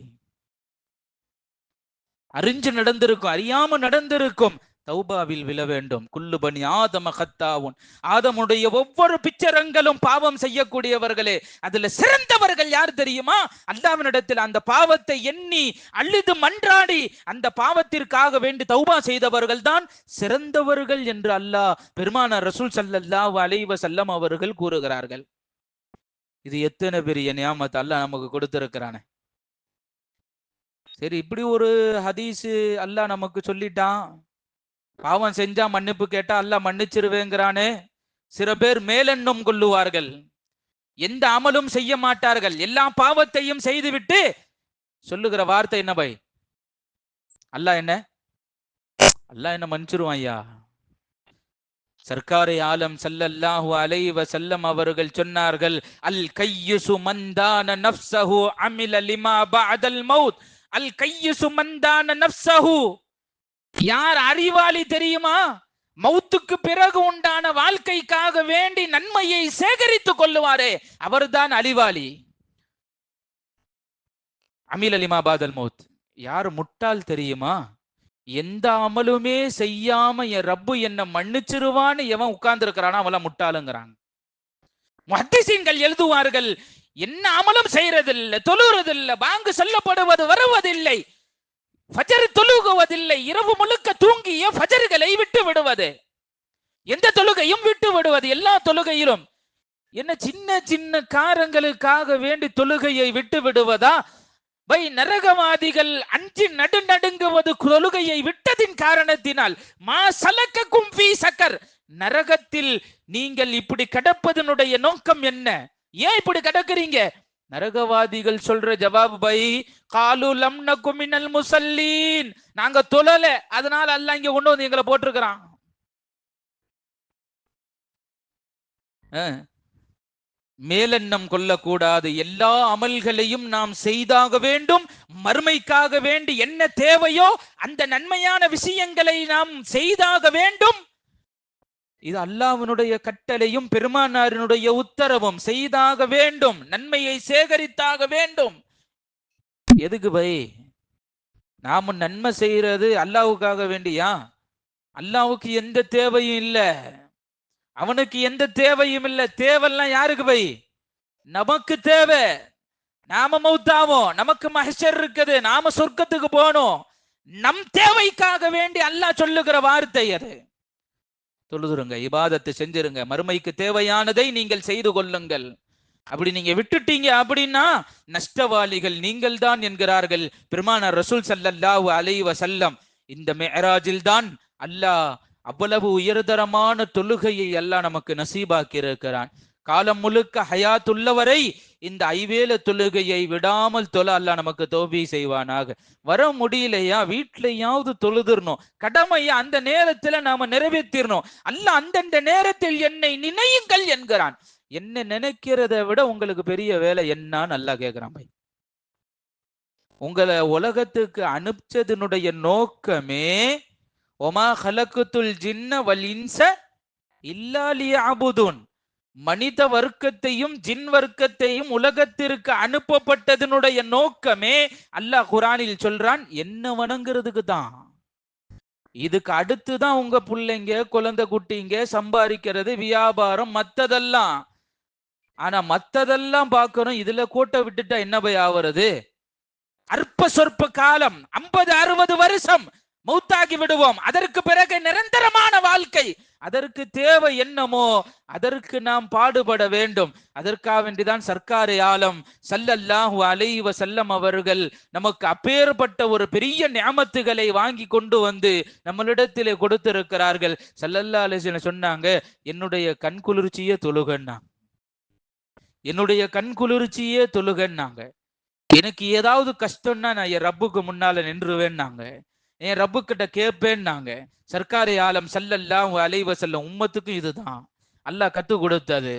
அறிஞ்சு நடந்திருக்கும், அறியாம நடந்திருக்கும், தௌபாவில் விழ வேண்டும். குல்லு பனி ஆதம கத்தாவுன், ஆதமுடைய ஒவ்வொரு பிச்சரங்களும் பாவம் செய்யக்கூடியவர்களே. அதுல சிறந்தவர்கள் யார் தெரியுமா? அல்லாஹ்வினிடத்தில் அந்த பாவத்தை எண்ணி அழுது மன்றாடி அந்த பாவத்திற்காக வேண்டி தௌபா செய்தவர்கள் தான் சிறந்தவர்கள் என்று அல்லாஹ் பெருமானார் ரசூல் ஸல்லல்லாஹு அலைஹி வஸல்லம் அவர்கள் கூறுகிறார்கள். இது எத்தனை பெரிய நியாமத் அல்லாஹ் நமக்கு கொடுத்திருக்கிறானே. சரி, இப்படி ஒரு ஹதீஸ் அல்லாஹ் நமக்கு சொல்லிட்டான். பாவம் செஞ்சா மன்னிப்பு கேட்டா அல்லாஹ் மன்னிச்சிருவேங்கிறானே. சில பேர் மேலெண்ணம் கொள்ளுவார்கள், எந்த அமலும் செய்ய மாட்டார்கள், எல்லா பாவத்தையும் செய்துவிட்டு சொல்லுகிற வார்த்தை என்ன பாய்? அல்லாஹ் என்ன மன்னிச்சிருவான் ஐயா. சர்க்காரே ஆலம் ஸல்லல்லாஹு அலைஹி வஸல்லம் அவர்கள் சொன்னார்கள், அல் கையுசு மன்தான நஃப்ஸஹு அமில லிமா பஅதல் மௌத். அல் கையுசு மன்தான நஃப்ஸஹு, யார் அறிவாளி தெரியுமா? மௌத்துக்கு பிறகு உண்டான வாழ்க்கைக்காக வேண்டி நன்மையை சேகரித்துக் கொள்ளுவாரே, அவர்தான் அறிவாளி. அமில லிமா பஅதல் மௌத். யார் முட்டாள் தெரியுமா? எந்த அமலுமே செய்யாம என் ரப்பு என்ன மன்னிச்சிருவான்னு எவன் உட்கார்ந்து இருக்கிறானோ அவெல்லாம் முட்டாளுங்கிறாங்க. முஹத்திஸீன்கள் எழுதுவார்கள், என்ன அமலும் செய்யறதில்லை, தொழுறதில்லை, பாங்கு சொல்லப்படுவது வருவதில்லை, ஃபஜர் தொழுகுவதில்லை, இரவு முழுக்க தூங்கிய ஃபஜர்களை விட்டு விடுவது, எந்த தொழுகையும் விட்டு விடுவது, எல்லா தொழுகையிலும். என்ன சின்ன சின்ன காரங்களுக்காக வேண்டி தொழுகையை விட்டு விடுவதா? பை நரகவாதிகள் அஞ்சு நடுநடுங்குவது தொழுகையை விட்டதின் காரணத்தினால். மா சலக்கக்கும் ஃபீ சக்கர், நரகத்தில் நீங்கள் இப்படி கிடப்பதனுடைய நோக்கம் என்ன? ஏன் இப்படி கிடக்குறீங்க? நரகவாதிகள் சொல்ற ஜவாப் பை காலு லம் நகு மினல் முஸல்லீன், நாங்க தொழல, அதனால அல்லாஹ் இங்க கொண்டு வந்து எங்களை போட்டிருக்கிறான். மேலெண்ணம் கொள்ளக்கூடாது. எல்லா அமல்களையும் நாம் செய்தாக வேண்டும். மறுமைக்காக வேண்டி என்ன தேவையோ அந்த நன்மையான விஷயங்களை நாம் செய்தாக வேண்டும். இது அல்லாஹ்வினுடைய கட்டளையும் பெருமானாரினுடைய உத்தரவும். செய்தாக வேண்டும், நன்மையை சேகரித்தாக வேண்டும். எதுக்கு பை? நாம நன்மை செய்யறது அல்லாஹ்வுக்காக வேண்டியா? அல்லாஹ்வுக்கு எந்த தேவையும் இல்லை, அவனுக்கு எந்த தேவையும் இல்லை. தேவையெல்லாம் யாருக்கு பை? நமக்கு தேவை. நாம மௌத்தாவோம், நமக்கு மஹ்ஷர் இருக்குது, நாம சொர்க்கத்துக்கு போகணும். நம் தேவைக்காக வேண்டி அல்லாஹ் சொல்லுகிற வார்த்தை அது. தொழுதுருங்க, இபாதத்தை செஞ்சிருங்க, மறுமைக்கு தேவையானதை நீங்கள் செய்து கொள்ளுங்கள். அப்படி நீங்க விட்டுட்டீங்க அப்படின்னா நஷ்டவாளிகள் நீங்கள் தான் என்கிறார்கள் பெருமானார் ரசூல் ஸல்லல்லாஹு அலைஹி வஸல்லம். இந்த மிஅராஜில் தான் அல்லாஹ் அவ்வளவு உயர்தரமான தொழுகையை அல்லாஹ் நமக்கு நசீபாக்கி இருக்கிறான். காலம் முழுக்க ஹயாத் உள்ளவரை இந்த ஐவேளை தொழுகையை விடாமல் தொழ அல்லாஹ் நமக்கு தௌபீக் செய்வானாக. வர முடியலையா, வீட்டிலையாவது தொழுதுறணும். கடமையை அந்த நேரத்துல நாம நிறைவேற்றிடணும். அல்லாஹ் அந்தந்த நேரத்தில் என்னை நினையுங்கள் என்கிறான். என்ன நினைக்கிறத விட உங்களுக்கு பெரிய வேலை என்னன்னு அல்லாஹ் கேட்கிறான். பை, உங்களை உலகத்துக்கு அனுப்பிச்சதனுடைய நோக்கமே ஒமா ஹலக்குத்துல் ஜின்ன வல் இன்ஸ இல்லா லியஅபுதுன், மனித வர்க்கத்தையும் ஜின் வர்க்கத்தையும் உலகத்திற்கு அனுப்பப்பட்டதனுடைய நோக்கமே அல்லாஹ் குர்ஆனில் சொல்றான், என்ன வணங்குறதுக்கு தான். இதுக்கு அடுத்துதான் உங்க பிள்ளைங்க, குழந்தை குட்டிங்க, சம்பாதிக்கிறது, வியாபாரம், மத்ததெல்லாம். ஆனா மத்ததெல்லாம் பார்க்கணும். இதுல கோட்டை விட்டுட்டா என்ன போய் ஆவறது? அற்ப சொற்ப காலம், 50-60 வருஷம் மௌத்தாகி விடுவோம். அதற்கு பிறகு நிரந்தரமான வாழ்க்கை. அதற்கு தேவை என்னமோ அதற்கு நாம் பாடுபட வேண்டும். அதற்காக வேண்டிதான் சர்க்காரே ஆலம் ஸல்லல்லாஹு அலைஹி வஸல்லம் அவர்கள் நமக்கு அப்பேற்பட்ட ஒரு பெரிய நியாமத்துகளை வாங்கி கொண்டு வந்து நம்மளிடத்திலே கொடுத்திருக்கிறார்கள். ஸல்லல்லாஹு அலைஹி வஸல்லம் சொன்னாங்க, என்னுடைய கண் குளிர்ச்சியே தொழுகன்னாங்க. என்னுடைய கண் குளிர்ச்சியே தொழுகன்னாங்க. எனக்கு ஏதாவது கஷ்டம்னா நான் என் ரப்புக்கு முன்னால நின்றுவேன்னாங்க. என் ரப்பு கிட்ட கேட்பேன்னாங்க. சர்க்காரே ஆலம் ஸல்லல்லாஹு அலைஹி வஸல்லம் உம்மத்துக்கும் இதுதான் அல்லாஹ் கற்றுக் கொடுத்தது.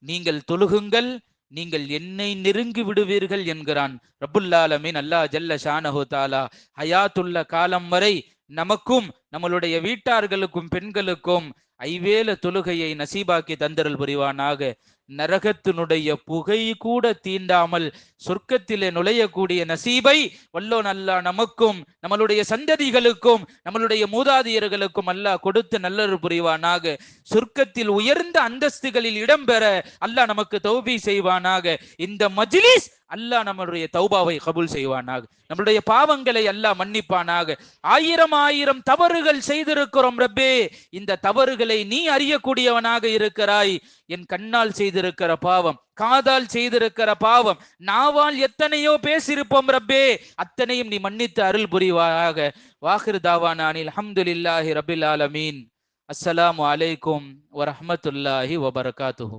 நீங்கள் தொழுகுங்கள், நீங்கள் என்னை நெருங்கி விடுவீர்கள் என்கிறான் ரப்புல் ஆலமீன் அல்லாஹ் ஜல்ல ஷானஹு தஆலா. ஹயாத்துள்ள காலம் வரை நமக்கும் நம்மளுடைய வீட்டார்களுக்கும் பெண்களுக்கும் ஐவேல தொழுகையை நசீபாக்கி தந்தரல் புரிவானாக. நரகத்தினுடைய புகை கூட தீண்டாமல் சொர்க்கத்திலே நுழையக்கூடிய நசீபை வல்லோன் அல்லாஹ் நமக்கும் நம்மளுடைய சந்ததிகளுக்கும் நம்மளுடைய மூதாதையர்களுக்கும் அல்லாஹ் கொடுத்து நல்லரு புரிவானாக. சொர்க்கத்தில் உயர்ந்த அந்தஸ்துகளில் இடம்பெற அல்லாஹ் நமக்கு தௌபீக் செய்வானாக. இந்த மஜ்லிஸ் அல்லாஹ் நம்மளுடைய தௌபாவை கபூல் செய்வானாக. நம்மளுடைய பாவங்களை அல்லாஹ் மன்னிப்பானாக. ஆயிரம் தவறுகள் செய்திருக்கிறோம் ரப்பே, இந்த தவறுகளை நீ அறியக்கூடியவனாக இருக்கிறாய். என் கண்ணால் செய்திருக்கிற பாவம், காதால் செய்திருக்கிற பாவம், நாவால் எத்தனையோ பேசியிருப்போம் ரப்பே, அத்தனையும் நீ மன்னித்து அருள் புரிவாயாக. வாஹிர் தாவானா அனில் அல்ஹம்துலில்லாஹி ரபில் ஆலமீன். அஸ்ஸலாமு அலைக்கும் வரஹ்மத்துல்லாஹி வபரகாத்துஹு.